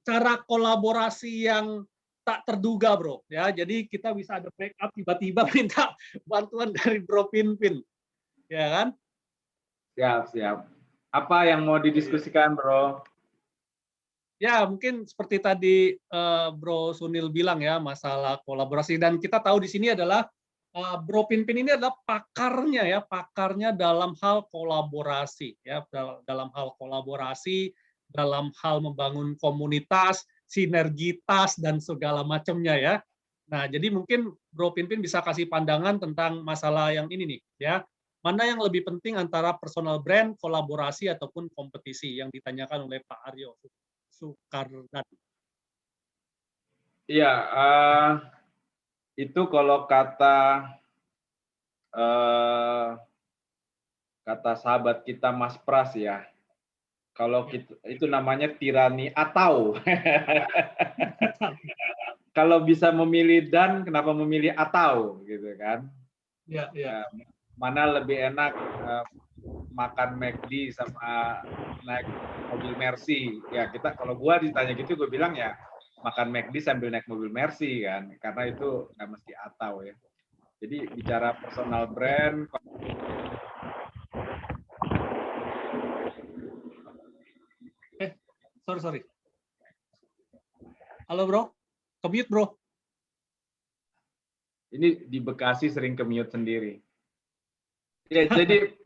cara kolaborasi yang tak terduga, Bro. Ya, jadi kita bisa ada backup tiba-tiba minta bantuan dari Bro Pinpin. Ya kan? Siap. Apa yang mau didiskusikan, Bro? Ya, mungkin seperti tadi Bro Sunil bilang ya, masalah kolaborasi. Dan kita tahu di sini adalah Bro Pinpin ini adalah pakarnya dalam hal kolaborasi. Ya, dalam hal kolaborasi, dalam hal membangun komunitas, sinergitas, dan segala macamnya ya. Nah, jadi mungkin Bro Pinpin bisa kasih pandangan tentang masalah yang ini nih, ya. Mana yang lebih penting antara personal brand, kolaborasi, ataupun kompetisi yang ditanyakan oleh Pak Aryo Sukardadi. Iya, itu kalau kata sahabat kita Mas Pras ya, kalau itu namanya tirani atau. Kalau bisa memilih dan, kenapa memilih atau, gitu kan? Ya, ya. Mana lebih enak makan McD sama naik mobil Mercy? Ya kita, kalau gua ditanya gitu, gue bilang ya makan McD sambil naik mobil Mercy kan, karena itu nggak mesti atau ya. Jadi bicara personal brand. Sorry. Halo bro, ke-mute bro. Ini di Bekasi sering ke-mute sendiri. Ya, jadi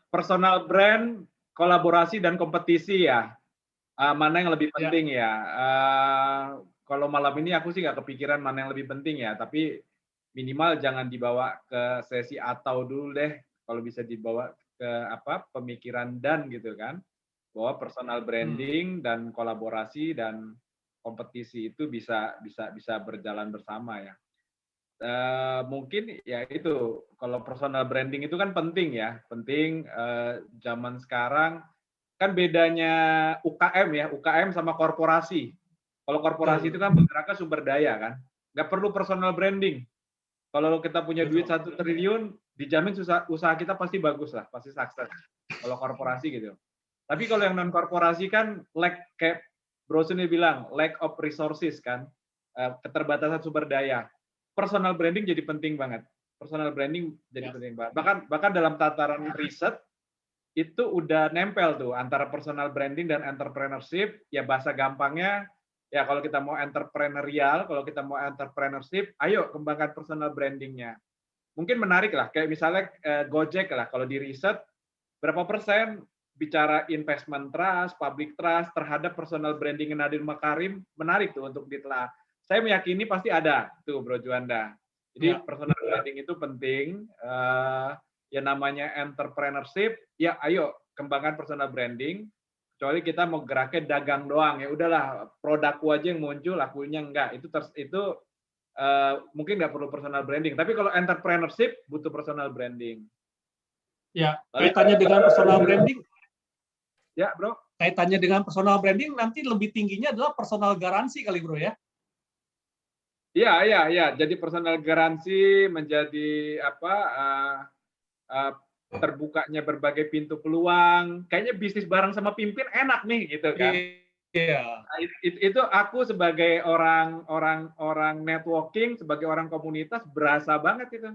personal brand, kolaborasi dan kompetisi ya. Mana yang lebih penting ya? Kalau malam ini aku sih nggak kepikiran mana yang lebih penting ya, tapi minimal jangan dibawa ke sesi atau dulu deh. Kalau bisa dibawa ke pemikiran dan gitu kan, bahwa personal branding dan kolaborasi dan kompetisi itu bisa berjalan bersama ya. Mungkin ya itu, kalau personal branding itu kan penting ya, penting zaman sekarang kan bedanya UKM ya, UKM sama korporasi. Kalau korporasi itu kan bergeraknya sumber daya kan, nggak perlu personal branding. Kalau kita punya duit 1 triliun, dijamin usaha kita pasti bagus lah, pasti sukses. Kalau korporasi gitu. Tapi kalau yang non korporasi kan kayak Bro Suni bilang, lack of resources kan, keterbatasan sumber daya. Personal branding jadi penting banget. Personal branding jadi penting banget. Bahkan dalam tataran riset itu udah nempel tuh antara personal branding dan entrepreneurship. Ya bahasa gampangnya, ya kalau kita mau entrepreneurial, kalau kita mau entrepreneurship, ayo kembangkan personal brandingnya. Mungkin menarik lah, kayak misalnya Gojek lah, kalau di riset berapa persen bicara investment trust, public trust terhadap personal branding Nadiem Makarim, menarik tuh untuk ditelah. Saya meyakini pasti ada tuh Bro Juanda. Jadi personal branding itu penting. Ya namanya entrepreneurship, ya ayo kembangkan personal branding. Kecuali kita mau geraknya dagang doang, ya udahlah produkku aja yang muncul, lakunya enggak. Itu mungkin nggak perlu personal branding. Tapi kalau entrepreneurship butuh personal branding. Ya, kaitannya dengan personal branding. Ya, Bro. Kaitannya dengan personal branding nanti lebih tingginya adalah personal garansi kali, Bro ya. Iya. Jadi personal garansi menjadi terbukanya berbagai pintu peluang. Kayaknya bisnis bareng sama pimpin enak nih gitu kan. Iya. Nah, itu aku sebagai orang networking, sebagai orang komunitas berasa banget itu.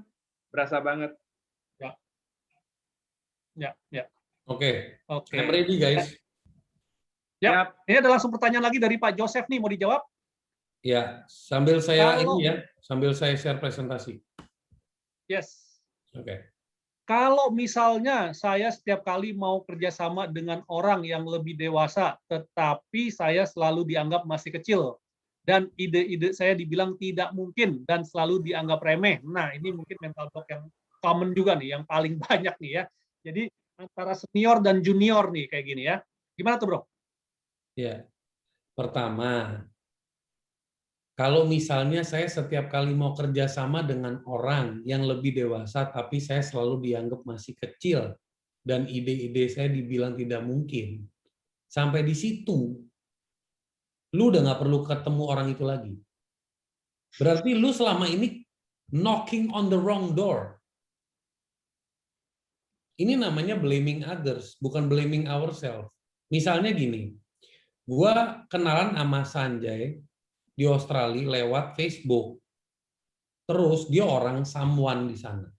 Berasa banget. Ya. Oke. I'm ready guys. Ya, ini ada langsung pertanyaan lagi dari Pak Joseph nih, mau dijawab? Ya, sambil saya sambil saya share presentasi. Yes. Oke. Kalau misalnya saya setiap kali mau kerjasama dengan orang yang lebih dewasa, tetapi saya selalu dianggap masih kecil, dan ide-ide saya dibilang tidak mungkin dan selalu dianggap remeh. Nah, ini mungkin mental block yang common juga nih, yang paling banyak nih ya. Jadi antara senior dan junior nih kayak gini ya. Gimana tuh, Bro? Ya, pertama, kalau misalnya saya setiap kali mau kerjasama dengan orang yang lebih dewasa, tapi saya selalu dianggap masih kecil, dan ide-ide saya dibilang tidak mungkin, sampai di situ, lu udah nggak perlu ketemu orang itu lagi. Berarti lu selama ini knocking on the wrong door. Ini namanya blaming others, bukan blaming ourselves. Misalnya gini, gua kenalan sama Sanjay di Australia lewat Facebook. Terus dia orang someone di sana.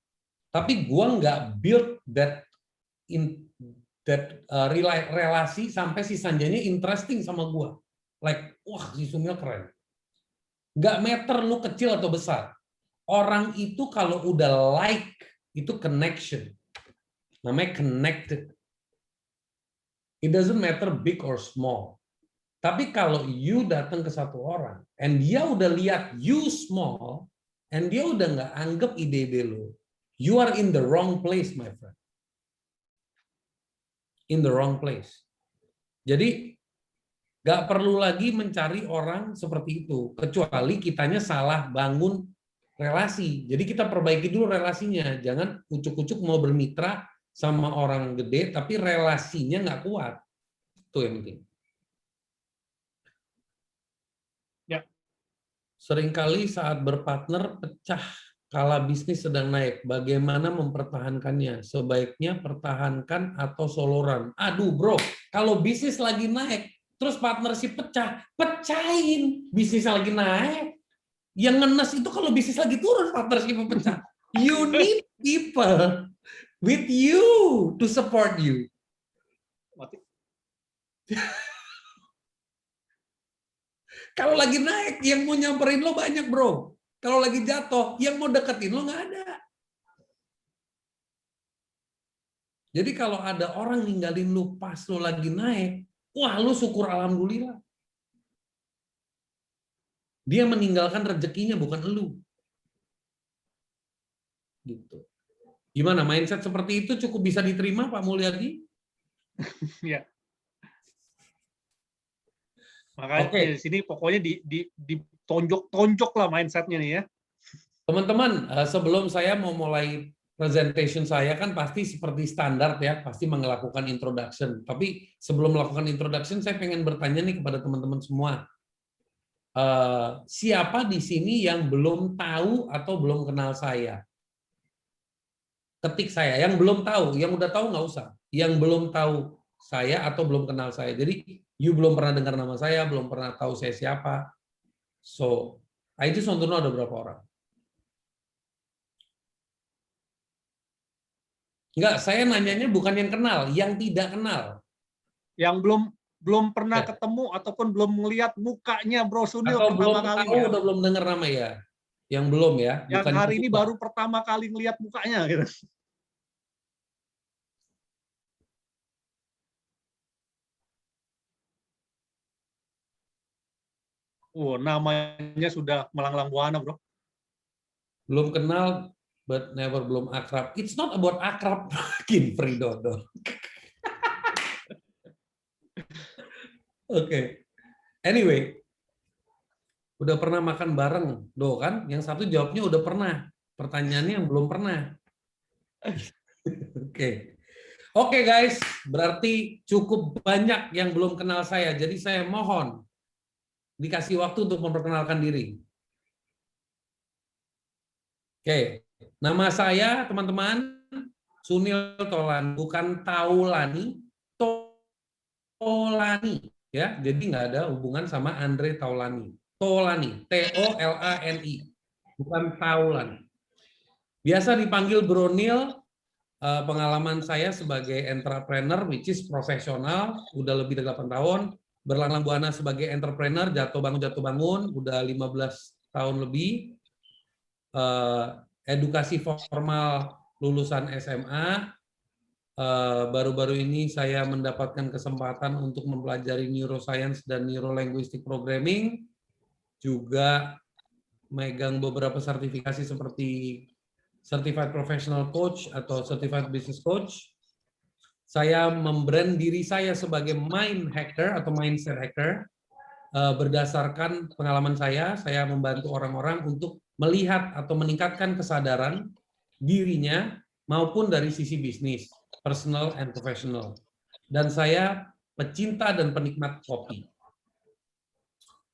Tapi gua nggak build relasi sampai si Sanjaynya interesting sama gua. Like, wah si Sumil keren. Nggak matter lu kecil atau besar. Orang itu kalau udah like, itu connection. Namanya connected. It doesn't matter big or small. Tapi kalau you datang ke satu orang, and dia udah lihat you small, and dia udah nggak anggap ide-ide lo, you are in the wrong place, my friend. In the wrong place. Jadi nggak perlu lagi mencari orang seperti itu, kecuali kitanya salah bangun relasi. Jadi kita perbaiki dulu relasinya, jangan ucuk-ucuk mau bermitra sama orang gede, tapi relasinya nggak kuat. Itu yang penting. Ya. Seringkali saat berpartner pecah kala bisnis sedang naik. Bagaimana mempertahankannya? Sebaiknya pertahankan atau soloran. Aduh bro, kalau bisnis lagi naik, terus partnership pecah, pecahin. Bisnisnya lagi naik. Yang ngenes itu kalau bisnis lagi turun, partnership pecah. You need people with you to support you. Kalau lagi naik, yang mau nyamperin lo banyak, bro. Kalau lagi jatuh, yang mau deketin lo nggak ada. Jadi kalau ada orang ninggalin lo pas lo lagi naik, wah lo syukur alhamdulillah. Dia meninggalkan rezekinya, bukan lo. Gitu. Gimana, mindset seperti itu cukup bisa diterima, Pak Mulyadi? Ya. Makanya di sini pokoknya ditonjok-tonjok lah mindsetnya nih ya. Teman-teman, sebelum saya mau mulai presentation saya kan pasti seperti standar ya, pasti melakukan introduction. Tapi sebelum melakukan introduction, saya pengen bertanya nih kepada teman-teman semua. Siapa di sini yang belum tahu atau belum kenal saya? Ketik saya, yang belum tahu, yang udah tahu nggak usah. Yang belum tahu saya atau belum kenal saya. Jadi, you belum pernah dengar nama saya, belum pernah tahu saya siapa. So, I just want to know ada berapa orang. Enggak, saya nanyanya bukan yang kenal, yang tidak kenal. Yang belum pernah ketemu ataupun belum melihat mukanya Bro Sunil atau pertama belum kali tahu, ya. udah belum dengar nama ya. Yang belum ya. Yang bukan hari ini baru pertama kali ngelihat mukanya gitu. Namanya sudah melanglang buana, Bro. Belum kenal, but never belum akrab. It's not about akrab, Kinfri Dodo. Oke. Anyway, udah pernah makan bareng, do kan? Yang satu jawabnya udah pernah. Pertanyaannya yang belum pernah. Oke. Oke guys, berarti cukup banyak yang belum kenal saya. Jadi saya mohon dikasih waktu untuk memperkenalkan diri. Oke, nama saya teman-teman Sunil Taulani, bukan Taulani, Taulani ya. Jadi nggak ada hubungan sama Andre Taulani. Taulani, T-O-L-A-N-I, bukan Taulani. Biasa dipanggil Bro Nil. Pengalaman saya sebagai entrepreneur, which is profesional, udah lebih dari 8 tahun. Berlanglang buana sebagai entrepreneur, jatuh bangun, udah 15 tahun lebih. Edukasi formal lulusan SMA. Baru-baru ini saya mendapatkan kesempatan untuk mempelajari neuroscience dan neurolinguistic programming. Juga megang beberapa sertifikasi seperti Certified Professional Coach atau Certified Business Coach. Saya membrand diri saya sebagai mind hacker atau mindset hacker. Berdasarkan pengalaman saya membantu orang-orang untuk melihat atau meningkatkan kesadaran dirinya maupun dari sisi bisnis, personal and professional. Dan saya pecinta dan penikmat kopi.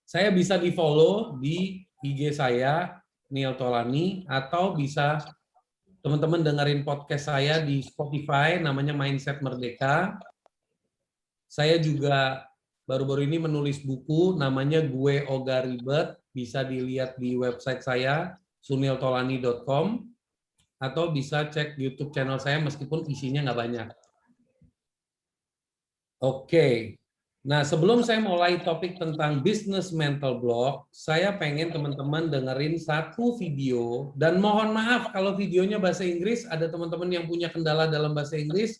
Saya bisa di-follow di IG saya, Nil Taulani, atau bisa teman-teman dengerin podcast saya di Spotify, namanya Mindset Merdeka. Saya juga baru-baru ini menulis buku, namanya Gue Ogah Ribet. Bisa dilihat di website saya, suniltaulani.com, atau bisa cek YouTube channel saya meskipun isinya nggak banyak. Oke. Nah, sebelum saya mulai topik tentang business mental block, saya pengen teman-teman dengerin satu video, dan mohon maaf kalau videonya bahasa Inggris, ada teman-teman yang punya kendala dalam bahasa Inggris,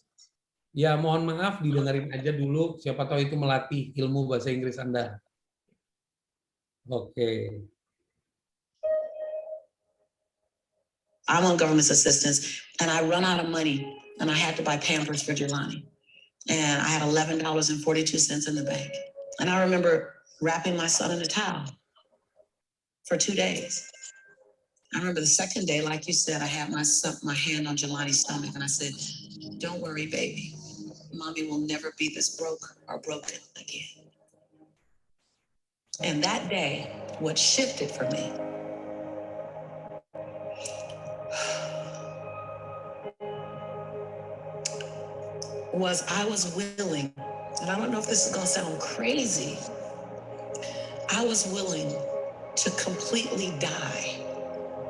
Ya, mohon maaf, didengarin aja dulu. Siapa tahu itu melatih ilmu bahasa Inggris Anda. Oke. I want government assistance, and I run out of money, and I had to buy Pampers for Jelani. And I had $11.42 in the bank. And I remember wrapping my son in a towel for 2 days. I remember the second day, like you said, I had my hand on Jelani's stomach, and I said, "Don't worry, baby. Mommy will never be this broke or broken again." And that day, what shifted for me was I was willing, and I don't know if this is gonna sound crazy, I was willing to completely die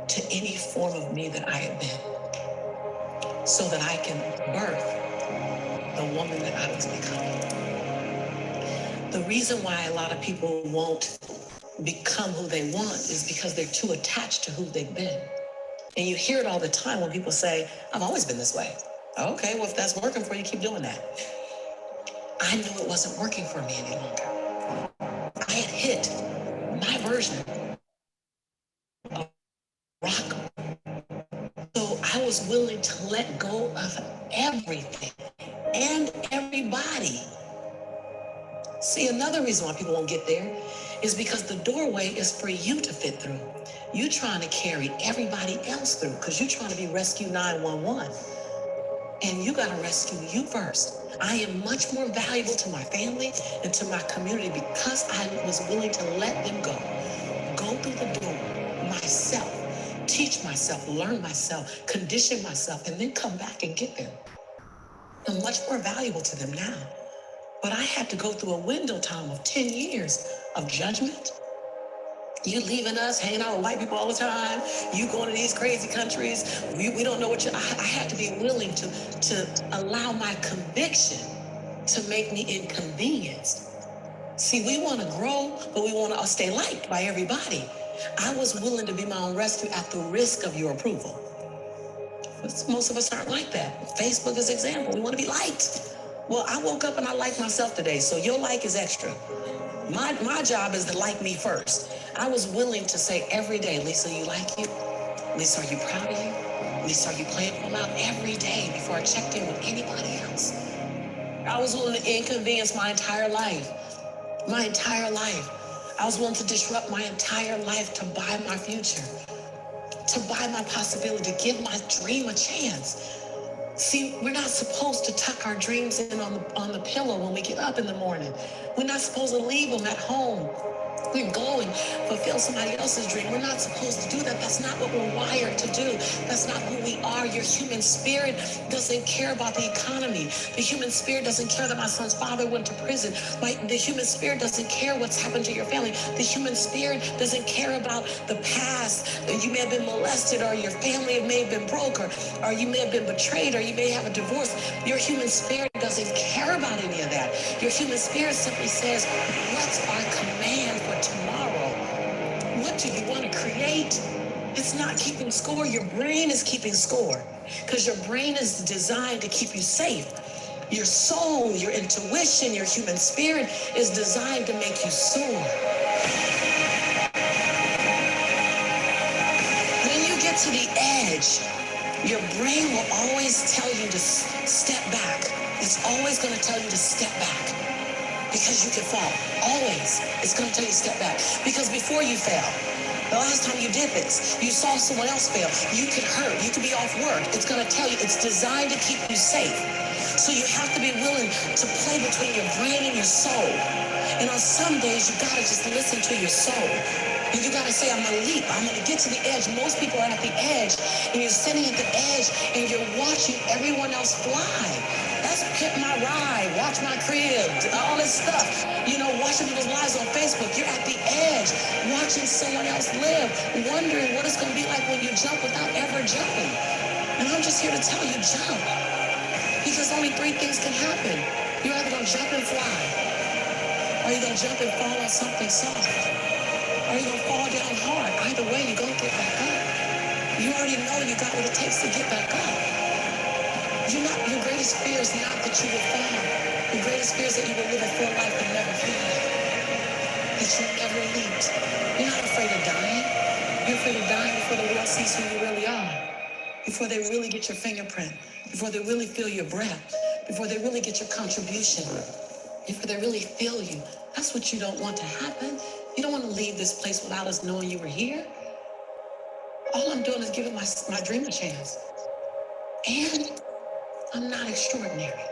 to any form of me that I had been, so that I can birth the woman that I was becoming. The reason why a lot of people won't become who they want is because they're too attached to who they've been. And you hear it all the time when people say, "I've always been this way." Okay, well, if that's working for you, keep doing that. I knew it wasn't working for me any longer. I had hit my version of rock. So I was willing to let go of everything and everybody. See, another reason why people won't get there is because the doorway is for you to fit through. You trying to carry everybody else through because you're trying to be Rescue 911. And you got to rescue you first. I am much more valuable to my family and to my community because I was willing to let them go through the door myself, teach myself, learn myself, condition myself, and then come back and get them. I'm much more valuable to them now. But I had to go through a window time of 10 years of judgment. You leaving us, hanging out with white people all the time. You going to these crazy countries. We don't know what you. I had to be willing to allow my conviction to make me inconvenienced. See, we want to grow, but we want to stay liked by everybody. I was willing to be my own rescue at the risk of your approval. But most of us aren't like that. Facebook is an example. We want to be liked. Well, I woke up and I like myself today, so your like is extra. My job is to like me first. I was willing to say every day, "Lisa, you like you? Lisa, are you proud of you? Lisa, are you playing full out?" Every day before I checked in with anybody else. I was willing to inconvenience my entire life. My entire life. I was willing to disrupt my entire life to buy my future, to buy my possibility, to give my dream a chance. See, we're not supposed to tuck our dreams in on the pillow when we get up in the morning. We're not supposed to leave them at home. We go and fulfill somebody else's dream. We're not supposed to do that. That's not what we're wired to do. That's not who we are. Your human spirit doesn't care about the economy. The human spirit doesn't care that my son's father went to prison. The human spirit doesn't care what's happened to your family. The human spirit doesn't care about the past. You may have been molested, or your family may have been broke, or you may have been betrayed, or you may have a divorce. Your human spirit doesn't care about any of that. Your human spirit simply says, "What's our command for tomorrow? What do you want to create?" It's not keeping score. Your brain is keeping score because your brain is designed to keep you safe. Your soul, your intuition, your human spirit is designed to make you soar. When you get to the edge, your brain will always tell you to step back. It's always going to tell you to step back. Because you can fall. Always. It's going to tell you to step back. Because before you fail, the last time you did this, you saw someone else fail. You could hurt. You could be off work. It's going to tell you. It's designed to keep you safe. So you have to be willing to play between your brain and your soul. And on some days, you got to just listen to your soul. And you got to say, "I'm going to leap. I'm going to get to the edge." Most people are at the edge, and you're sitting at the edge, and you're watching everyone else fly. That's Pimp My Ride, Watch My Crib, all this stuff. You know, watching people's lives on Facebook. You're at the edge, watching someone else live, wondering what it's going to be like when you jump without ever jumping. And I'm just here to tell you, jump. Because only 3 things can happen. You're either going to jump and fly, or you're going to jump and fall on something soft, or you're going to fall down hard. Either way, you're going to get back up. You already know you got what it takes to get back up. Your greatest greatest fear is not that you will fall. Your greatest fear is that you will live a full life and never fail. That you never leaped. You're not afraid of dying. You're afraid of dying before the world sees who you really are. Before they really get your fingerprint. Before they really feel your breath. Before they really get your contribution. Before they really feel you. That's what you don't want to happen. You don't want to leave this place without us knowing you were here. All I'm doing is giving my dream a chance. And I'm not extraordinary.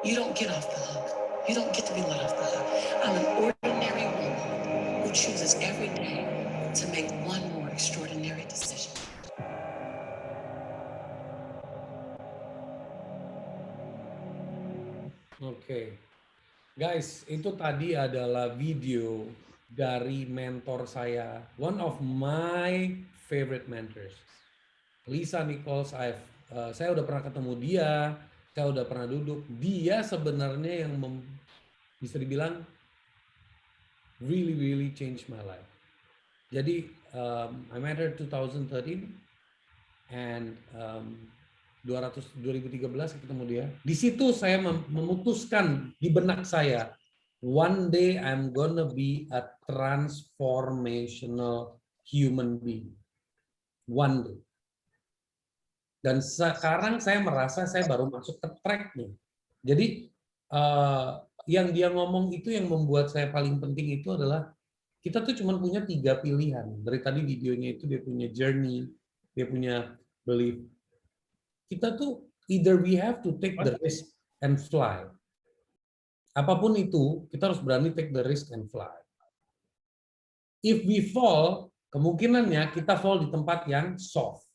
You don't get off the hook. You don't get to be let off the hook. I'm an ordinary woman who chooses every day to make one more extraordinary decision. Oke. Guys, itu tadi adalah video dari mentor saya, one of my favorite mentors, Lisa Nichols. Saya udah pernah ketemu dia, saya udah pernah duduk. Dia sebenarnya yang bisa dibilang really changed my life. Jadi I met her 2013 and 2013 ketemu dia. Di situ saya memutuskan di benak saya, one day I'm gonna be a transformational human being. One day. Dan sekarang saya merasa saya baru masuk ke track nih. Jadi yang dia ngomong itu yang membuat saya paling penting itu adalah kita tuh cuma punya 3 pilihan. Dari tadi videonya itu dia punya journey, dia punya belief. Kita tuh either we have to take the risk and fly. Apapun itu, kita harus berani take the risk and fly. If we fall, kemungkinannya kita fall di tempat yang soft.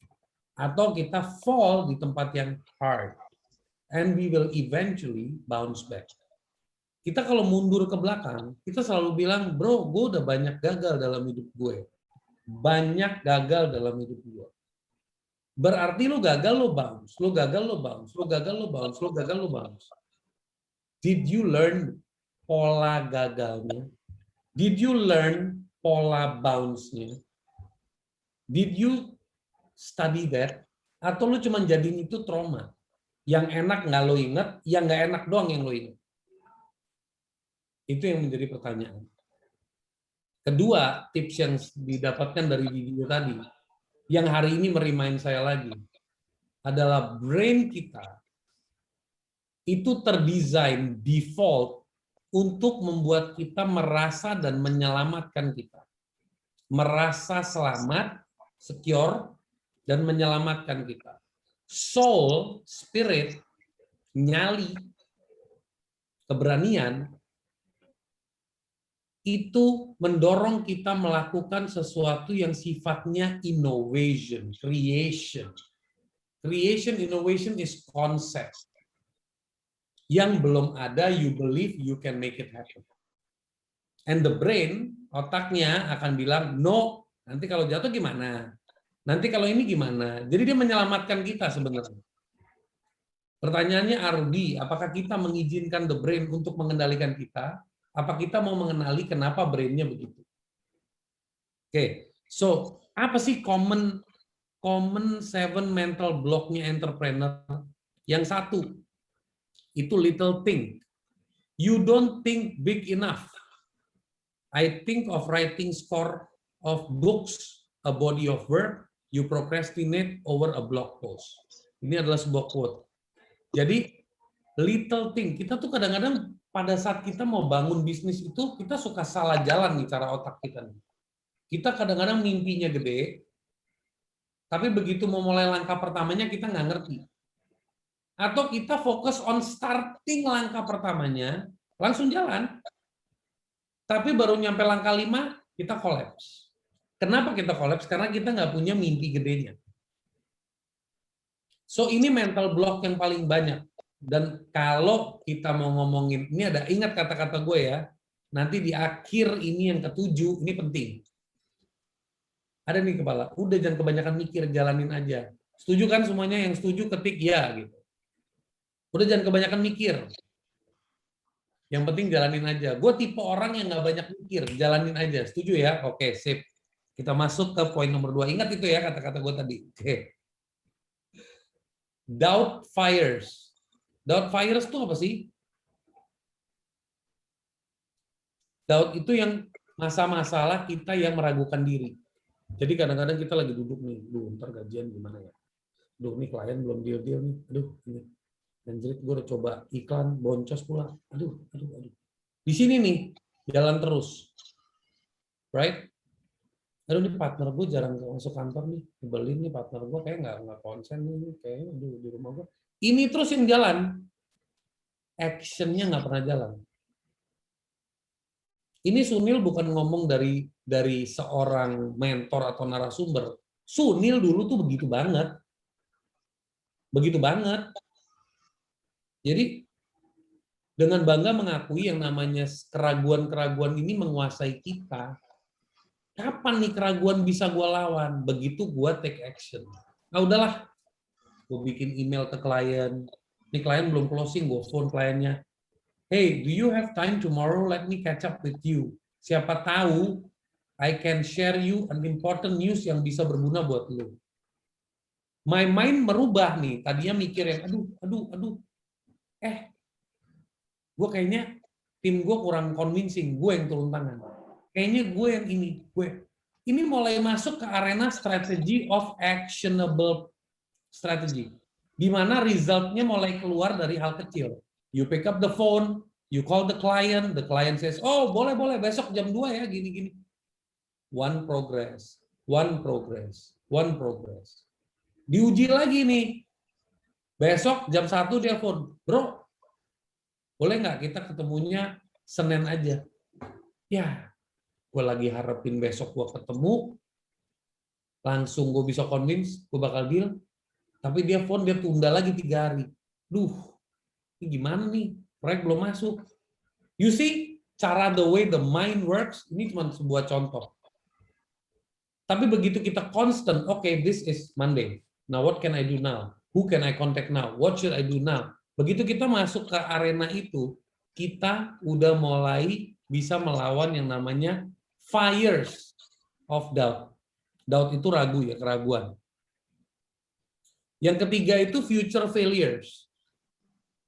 Atau kita fall di tempat yang hard. And we will eventually bounce back. Kita kalau mundur ke belakang, kita selalu bilang, bro, gue udah banyak gagal dalam hidup gue. Banyak gagal dalam hidup gue. Berarti lu gagal, lu bounce. Lu gagal, lu bounce. Lu gagal, lu bounce. Lu gagal, lu bounce. Did you learn pola gagalnya? Did you learn pola bounce-nya? Did you study that? Atau lu cuma jadiin itu trauma? Yang enak nggak lo inget, yang nggak enak doang yang lo inget. Itu yang menjadi pertanyaan. Kedua, tips yang didapatkan dari video tadi, yang hari ini merimain saya lagi, adalah brain kita itu terdesain default untuk membuat kita merasa dan menyelamatkan kita. Merasa selamat, secure, dan menyelamatkan kita. Soul, spirit, nyali, keberanian, itu mendorong kita melakukan sesuatu yang sifatnya innovation, creation. Creation, innovation is concept. Yang belum ada, you believe you can make it happen. And the brain, otaknya akan bilang, no, nanti kalau jatuh gimana? Nanti kalau ini gimana? Jadi dia menyelamatkan kita sebenarnya. Pertanyaannya Arudi, apakah kita mengizinkan the brain untuk mengendalikan kita? Apa kita mau mengenali kenapa brain-nya begitu? Oke, so apa sih common 7 mental block-nya entrepreneur? Yang satu, itu little think. You don't think big enough. I think of writing score of books, a body of work, you procrastinate over a blog post. Ini adalah sebuah quote. Jadi, little think. Kita tuh kadang-kadang pada saat kita mau bangun bisnis itu, kita suka salah jalan nih cara otak kita. Kita kadang-kadang mimpinya gede, tapi begitu mau mulai langkah pertamanya kita nggak ngerti. Atau kita fokus on starting langkah pertamanya, langsung jalan. Tapi baru nyampe langkah 5, kita collapse. Kenapa kita collapse? Karena kita nggak punya mimpi gedenya. So ini mental block yang paling banyak. Dan kalau kita mau ngomongin, ini ada, ingat kata-kata gue ya, nanti di akhir ini yang ke-7, ini penting. Ada nih kepala, udah jangan kebanyakan mikir, jalanin aja. Setuju kan semuanya? Yang setuju ketik ya gitu. Udah jangan kebanyakan mikir. Yang penting jalanin aja. Gue tipe orang yang nggak banyak mikir, jalanin aja. Setuju ya? Oke, sip. Kita masuk ke poin nomor 2. Ingat itu ya kata-kata gue tadi. Oke. Doubt fires. Doubt fires itu apa sih? Doubt itu yang masa-masalah kita yang meragukan diri. Jadi kadang-kadang kita lagi duduk nih, ntar gajian gimana ya? Duh, nih klien belum deal-deal nih. Aduh, ini. Anjir, gue udah coba iklan, boncos pula. Aduh. Di sini nih, jalan terus. Right? Aduh, nih partner gue jarang masuk kantor nih. Nyebelin nih partner gue, kayak nggak konsen nih. Kayaknya di rumah gue. Ini terus yang jalan. Action-nya nggak pernah jalan. Ini Sunil bukan ngomong dari seorang mentor atau narasumber. Sunil dulu tuh begitu banget. Begitu banget. Jadi dengan bangga mengakui yang namanya keraguan-keraguan ini menguasai kita. Kapan nih keraguan bisa gue lawan? Begitu gue take action. Nah udahlah, gue bikin email ke klien. Ini klien belum closing, gue phone kliennya. Hey, do you have time tomorrow? Let me catch up with you. Siapa tahu I can share you an important news yang bisa berguna buat lu. My mind merubah nih. Tadinya mikir yang aduh. Gue kayaknya tim gue kurang convincing. Gue yang turun tangan. Kayaknya gue yang ini. Ini mulai masuk ke arena strategy of actionable strategy. Di mana resultnya mulai keluar dari hal kecil. You pick up the phone, you call the client says, oh boleh, besok jam 2 ya, gini. One progress. Diuji lagi nih. Besok jam 1 dia phone, bro, boleh nggak kita ketemunya Senin aja? Ya, gue lagi harapin besok gue ketemu, langsung gue bisa convince, gue bakal deal, tapi dia phone, dia tunda lagi 3 hari. Duh, ini gimana nih? Proyek belum masuk. You see, cara the way the mind works, ini cuma sebuah contoh. Tapi begitu kita constant, okay, this is Monday. Now what can I do now? Who can I contact now? What should I do now? Begitu kita masuk ke arena itu, kita udah mulai bisa melawan yang namanya fires of doubt. Doubt itu ragu ya, keraguan. Yang ketiga itu future failures.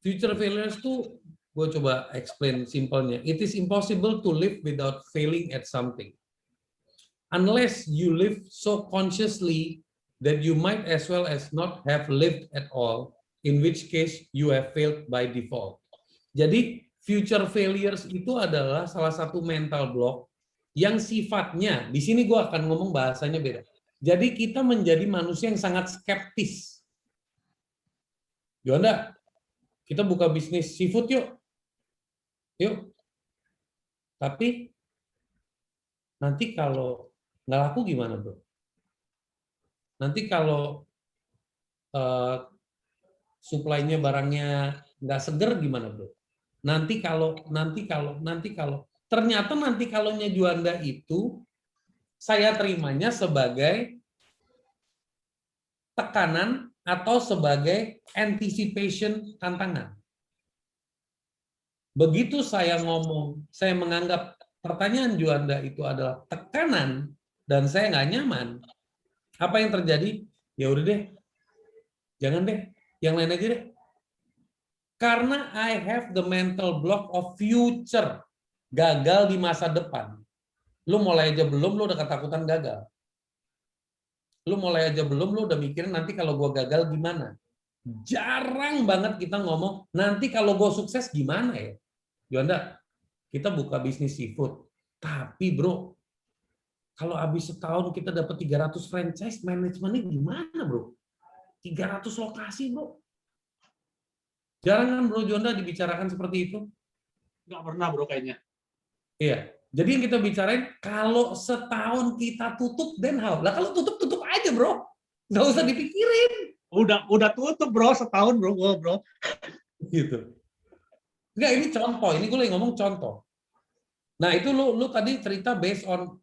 Future failures itu, gue coba explain simpelnya. It is impossible to live without failing at something. Unless you live so consciously that you might as well as not have lived at all, in which case you have failed by default. Jadi future failures itu adalah salah satu mental block yang sifatnya, di sini gue akan ngomong bahasanya beda. Jadi kita menjadi manusia yang sangat skeptis. Yonda, kita buka bisnis seafood yuk. Tapi nanti kalau nggak laku gimana, bro? Nanti kalau supply-nya barangnya nggak seger gimana, bro? Nanti kalau. Ternyata nanti kalaunya Juanda itu saya terimanya sebagai tekanan atau sebagai anticipation tantangan. Begitu saya ngomong, saya menganggap pertanyaan Juanda itu adalah tekanan dan saya nggak nyaman, apa yang terjadi? Ya udah deh, jangan deh, yang lain aja deh. Karena I have the mental block of future, gagal di masa depan. Lu mulai aja belum, lu udah ketakutan gagal. Lu mulai aja belum, lu udah mikirin nanti kalau gua gagal gimana. Jarang banget kita ngomong, nanti kalau gua sukses gimana ya? Yonda, kita buka bisnis seafood. Tapi bro, kalau habis setahun kita dapat 300 franchise, manajemennya gimana bro? 300 lokasi bro. Jarang kan bro Yonda dibicarakan seperti itu? Nggak pernah bro kayaknya. Iya. Jadi yang kita bicarain, kalau setahun kita tutup, then how? Lah kalau tutup aja bro. Nggak usah dipikirin. Udah tutup bro, setahun bro. Gitu. Enggak, ini contoh. Ini gue lagi ngomong contoh. Nah itu lu tadi cerita based on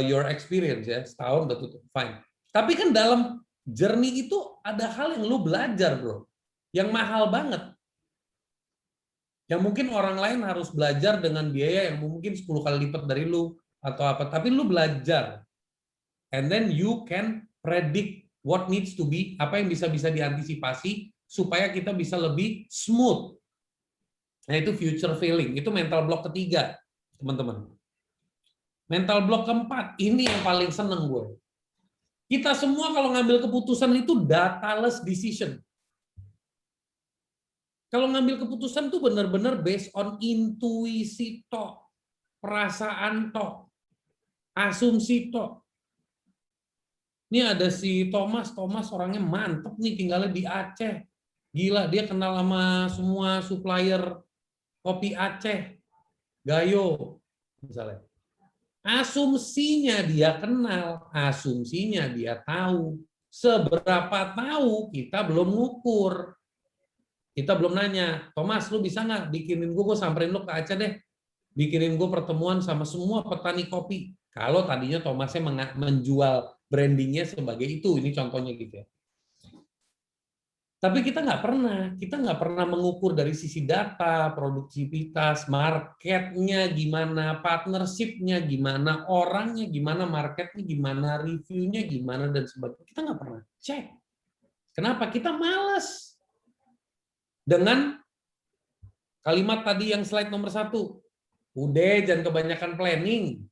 your experience ya. Setahun udah tutup, fine. Tapi kan dalam journey itu ada hal yang lu belajar bro. Yang mahal banget. Yang mungkin orang lain harus belajar dengan biaya yang mungkin 10 kali lipat dari lu atau apa, tapi lu belajar. And then you can predict what needs to be, apa yang bisa diantisipasi supaya kita bisa lebih smooth. Nah, itu future feeling, itu mental block ketiga, teman-teman. Mental block keempat, ini yang paling seneng gue. Kita semua kalau ngambil keputusan itu dataless decision. Kalau ngambil keputusan tuh benar-benar based on intuisi tok, perasaan tok, asumsi tok. Ini ada si Thomas orangnya mantep nih, tinggalnya di Aceh. Gila, dia kenal sama semua supplier kopi Aceh, Gayo, misalnya. Asumsinya dia kenal, asumsinya dia tahu. Seberapa tahu, kita belum ngukur. Kita belum nanya, Thomas, lu bisa nggak bikinin gue samperin lu ke Aceh deh. Bikinin gue pertemuan sama semua petani kopi. Kalau tadinya Thomasnya menjual brandingnya sebagai itu, ini contohnya gitu ya. Tapi kita nggak pernah mengukur dari sisi data, produktivitas, marketnya gimana, partnershipnya gimana, orangnya gimana, marketnya gimana, reviewnya gimana, dan sebagainya. Kita nggak pernah cek. Kenapa? Kita malas. Dengan kalimat tadi yang slide nomor 1, udah jangan kebanyakan planning,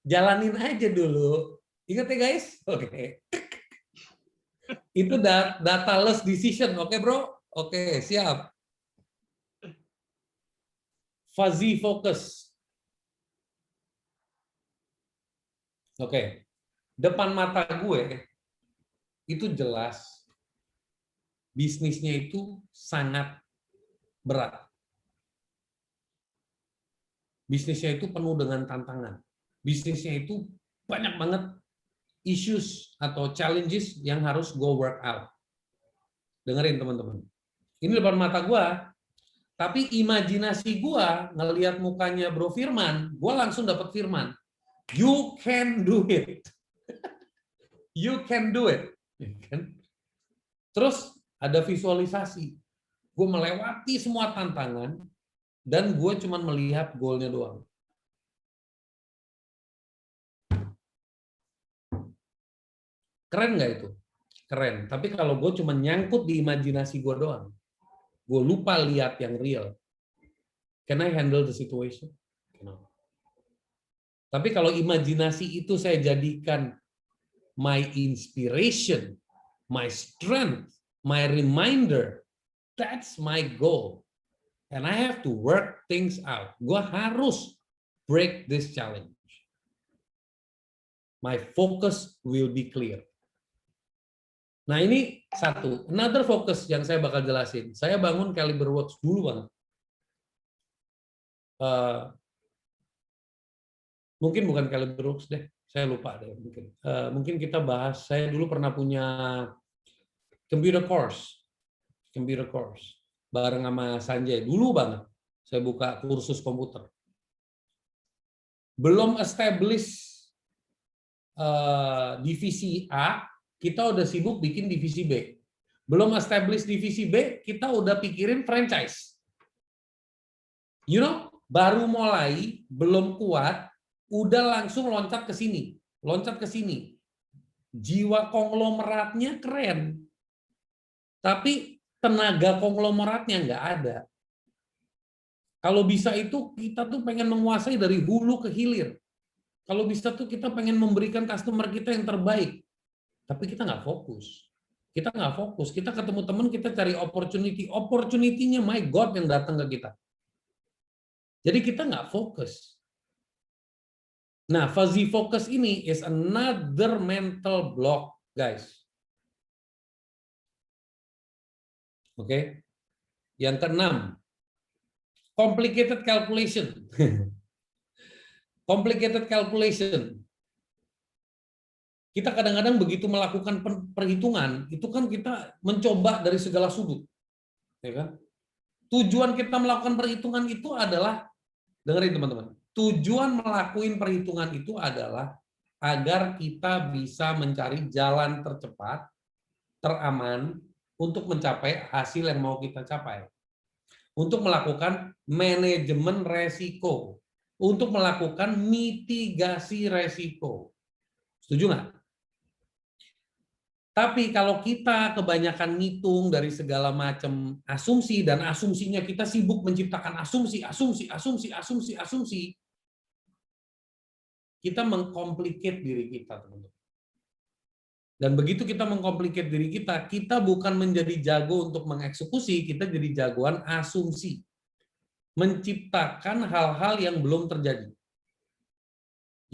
jalanin aja dulu. Ingat ya guys? Oke. Itu dataless decision, oke bro? Oke, siap. Fuzzy focus. Oke, depan mata gue itu jelas bisnisnya itu sangat berat. Bisnisnya itu penuh dengan tantangan. Bisnisnya itu banyak banget issues atau challenges yang harus go work out. Dengerin teman-teman. Ini depan mata gua, tapi imajinasi gua ngelihat mukanya Bro Firman, gua langsung dapat Firman. You can do it. You can do it. Terus ada visualisasi. Gue melewati semua tantangan dan gue cuma melihat goalnya doang. Keren nggak itu? Keren. Tapi kalau gue cuma nyangkut di imajinasi gue doang, gue lupa lihat yang real. Can I handle the situation? No. Tapi kalau imajinasi itu saya jadikan my inspiration, my strength, my reminder, that's my goal. And I have to work things out. Gue harus break this challenge. My focus will be clear. Nah ini satu. Another focus yang saya bakal jelasin. Saya bangun Caliber Works dulu banget. Mungkin bukan Caliber Works deh. Saya lupa deh. Mungkin kita bahas. Saya dulu pernah punya computer course. Bareng sama Sanjay. Dulu banget. Saya buka kursus komputer. Belum establish divisi A, kita udah sibuk bikin divisi B. Belum establish divisi B, kita udah pikirin franchise. You know, baru mulai, belum kuat, udah langsung loncat ke sini. Jiwa konglomeratnya keren. Tapi tenaga konglomeratnya nggak ada. Kalau bisa itu, kita tuh pengen menguasai dari hulu ke hilir. Kalau bisa tuh kita pengen memberikan customer kita yang terbaik. Tapi kita nggak fokus. Kita ketemu teman, kita cari opportunity. Opportunity-nya, my God, yang datang ke kita. Jadi kita nggak fokus. Nah, fuzzy focus ini is another mental block, guys. Oke. Yang keenam, complicated calculation. Complicated calculation. Kita kadang-kadang begitu melakukan perhitungan, itu kan kita mencoba dari segala sudut. Ya kan? Tujuan kita melakukan perhitungan itu adalah, dengerin teman-teman, tujuan melakukan perhitungan itu adalah agar kita bisa mencari jalan tercepat, teraman, untuk mencapai hasil yang mau kita capai. Untuk melakukan manajemen resiko. Untuk melakukan mitigasi resiko. Setuju nggak? Tapi kalau kita kebanyakan ngitung dari segala macam asumsi dan asumsinya kita sibuk menciptakan asumsi, kita mengkomplikasi diri kita, teman-teman. Dan begitu kita mengkomplikasi diri kita bukan menjadi jago untuk mengeksekusi, kita jadi jagoan asumsi. Menciptakan hal-hal yang belum terjadi.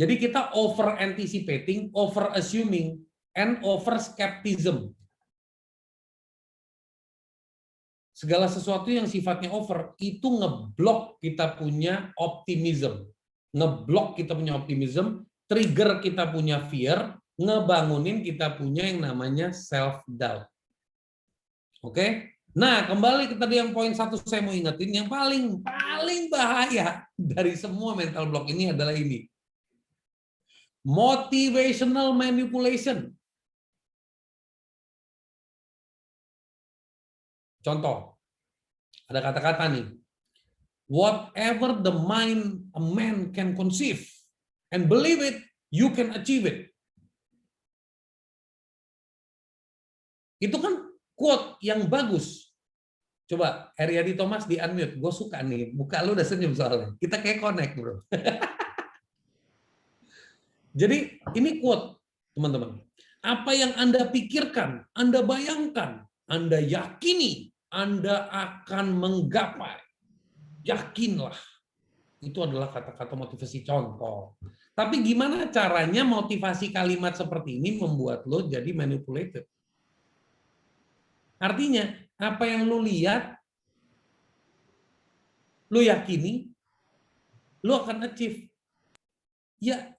Jadi kita over anticipating, over assuming, and over skepticism. Segala sesuatu yang sifatnya over itu ngeblok kita punya optimism. Ngeblok kita punya optimism, trigger kita punya fear, ngebangunin kita punya yang namanya self doubt. Oke? Nah, kembali ke tadi yang poin 1 saya mau ingetin, yang paling bahaya dari semua mental block ini adalah ini. Motivational manipulation. Contoh, ada kata-kata nih, whatever the mind a man can conceive and believe it, you can achieve it. Itu kan quote yang bagus. Coba, Heriadi Thomas di unmute, gue suka nih, muka lu udah senyum soalnya. Kita kayak connect, bro. Jadi, ini quote, teman-teman. Apa yang Anda pikirkan, Anda bayangkan, Anda yakini, Anda akan menggapai. Yakinlah. Itu adalah kata-kata motivasi contoh. Tapi gimana caranya motivasi kalimat seperti ini membuat lo jadi manipulated? Artinya, apa yang lo lihat, lo yakini, lo akan achieve. Ya,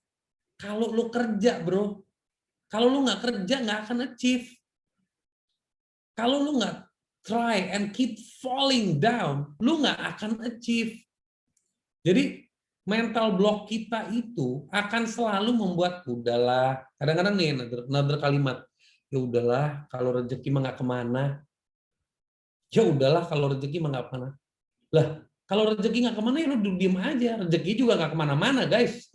kalau lo kerja, bro. Kalau lo nggak kerja, nggak akan achieve. Kalau lo nggak try and keep falling down, lu nggak akan achieve. Jadi mental block kita itu akan selalu membuat udahlah. Kadang-kadang nih another kalimat, ya udahlah kalau rezeki mah nggak kemana. Ya udahlah kalau rezeki mah nggak kemana. Lah kalau rezeki nggak kemana ya lu diem aja. Rezeki juga nggak kemana-mana, guys.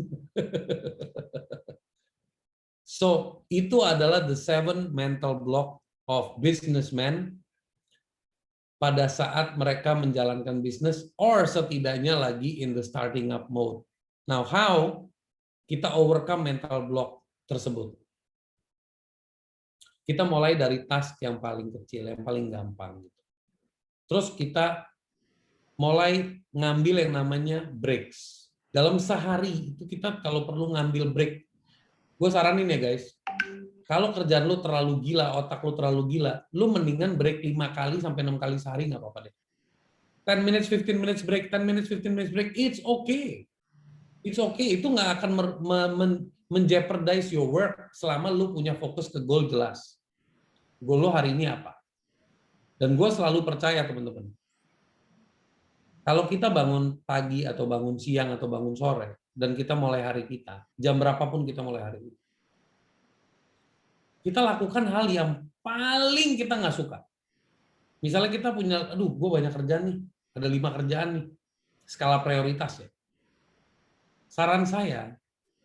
So itu adalah the 7 mental block of businessmen pada saat mereka menjalankan bisnis or setidaknya lagi in the starting up mode. Now, how kita overcome mental block tersebut? Kita mulai dari task yang paling kecil, yang paling gampang. Terus kita mulai ngambil yang namanya breaks. Dalam sehari itu kita kalau perlu ngambil break. Gue saranin ya guys, kalau kerjaan lu terlalu gila, otak lu terlalu gila, lu mendingan break 5 kali sampai 6 kali sehari nggak apa-apa deh. 10 minutes, 15 minutes break, 10 minutes, 15 minutes break, it's okay. It's okay, itu nggak akan menjeopardize your work selama lu punya fokus ke goal jelas. Goal lu hari ini apa? Dan gue selalu percaya teman-teman, kalau kita bangun pagi atau bangun siang atau bangun sore, dan kita mulai hari kita, jam berapapun kita mulai hari ini, kita lakukan hal yang paling kita nggak suka. Misalnya kita punya, aduh, gue banyak kerjaan nih, ada 5 kerjaan nih, skala prioritas ya. Saran saya,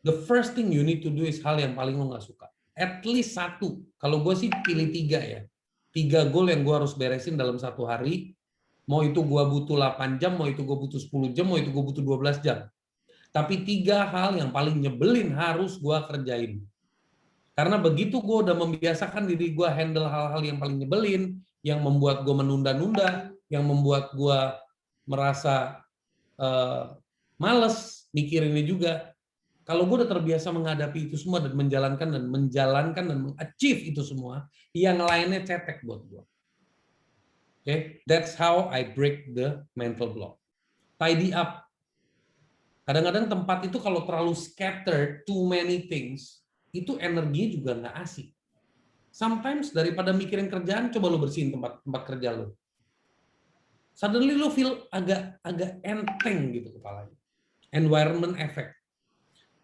the first thing you need to do is hal yang paling lo nggak suka. At least 1. Kalau gue sih pilih 3 ya. 3 goal yang gue harus beresin dalam 1 hari. Mau itu gue butuh 8 jam, mau itu gue butuh 10 jam, mau itu gue butuh 12 jam. Tapi 3 hal yang paling nyebelin harus gue kerjain. Karena begitu gue udah membiasakan diri gue handle hal-hal yang paling nyebelin, yang membuat gue menunda-nunda, yang membuat gue merasa males mikirinnya juga. Kalau gue udah terbiasa menghadapi itu semua dan menjalankan dan mengachieve itu semua, yang lainnya cetek buat gue. Okay? That's how I break the mental block. Tidy up. Kadang-kadang tempat itu kalau terlalu scattered, too many things, itu energi juga nggak asik. Sometimes daripada mikirin kerjaan, coba lu bersihin tempat kerja lu. Suddenly lu feel agak enteng gitu kepalanya. Environment effect.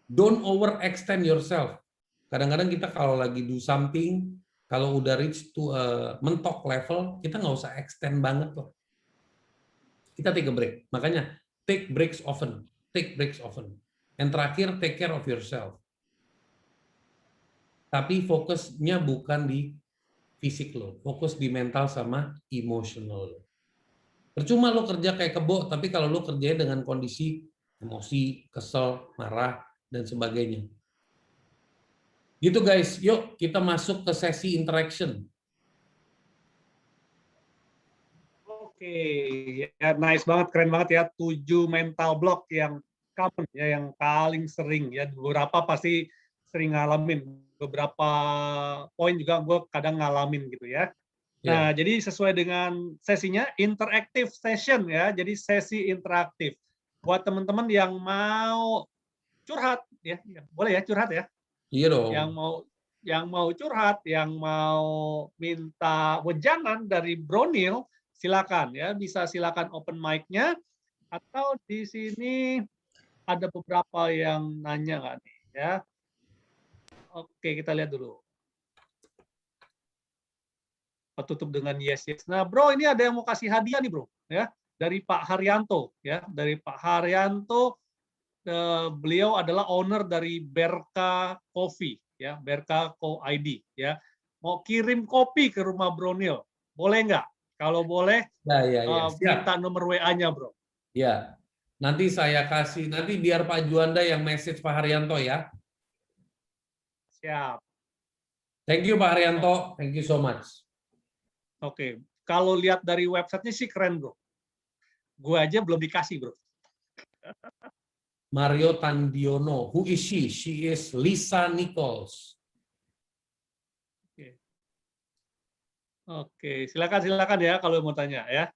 Don't overextend yourself. Kadang-kadang kita kalau lagi do something, kalau udah reach to mentok level, kita nggak usah extend banget loh. Kita take a break. Makanya take breaks often. Take breaks often. Yang terakhir, take care of yourself. Tapi fokusnya bukan di fisik lo, fokus di mental sama emotional lo. Percuma lo kerja kayak kebo, tapi kalau lo kerjanya dengan kondisi emosi, kesel, marah, dan sebagainya. Gitu guys, yuk kita masuk ke sesi interaction. Oke, ya nice banget, keren banget ya. 7 mental block yang common ya, yang paling sering ya. Beberapa pasti sering ngalamin, beberapa poin juga gue kadang ngalamin gitu ya. Nah, jadi sesuai dengan sesinya interactive session ya. Jadi sesi interaktif. Buat teman-teman yang mau curhat ya, boleh ya curhat ya. Iya dong. Yang mau curhat, yang mau minta wejangan dari Bro Neil, silakan ya, bisa silakan open mic-nya, atau di sini ada beberapa yang nanya nggak nih ya. Oke, kita lihat dulu. Tutup dengan yes. Nah, Bro, ini ada yang mau kasih hadiah nih, Bro, ya, dari Pak Haryanto ya, dari Pak Haryanto. Beliau adalah owner dari Berka Coffee ya, Berka Co ID ya. Mau kirim kopi ke rumah Bro Neil, boleh nggak? Kalau boleh, minta nomor WA-nya, Bro. Ya, nanti saya kasih, nanti biar Pak Juanda yang message Pak Haryanto ya. Siap. Thank you Pak Haryanto, thank you so much. Oke, kalau lihat dari websitenya sih keren, Bro. Gue aja belum dikasih, Bro. Mario Tandiono, who is she? She is Lisa Nichols. Oke, silakan ya kalau mau tanya ya.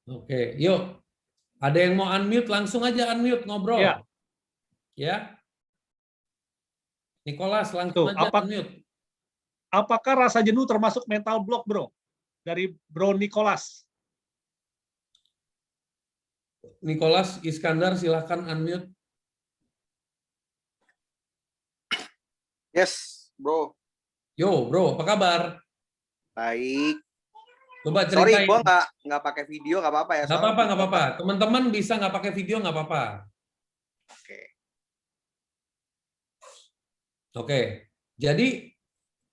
Oke, yuk. Ada yang mau unmute, langsung aja unmute ngobrol. Ya. Ya. Nicholas, langsung aja unmute. Apakah rasa jenuh termasuk mental block, Bro? Dari Bro Nicholas. Nicholas Iskandar, silahkan unmute. Yes, Bro. Yo, Bro, apa kabar? Baik. Coba ceritain. Sorry, gua nggak pakai video, nggak apa-apa ya. Nggak apa-apa, nggak apa-apa. Teman-teman bisa nggak pakai video, nggak apa-apa. Oke. Oke. Jadi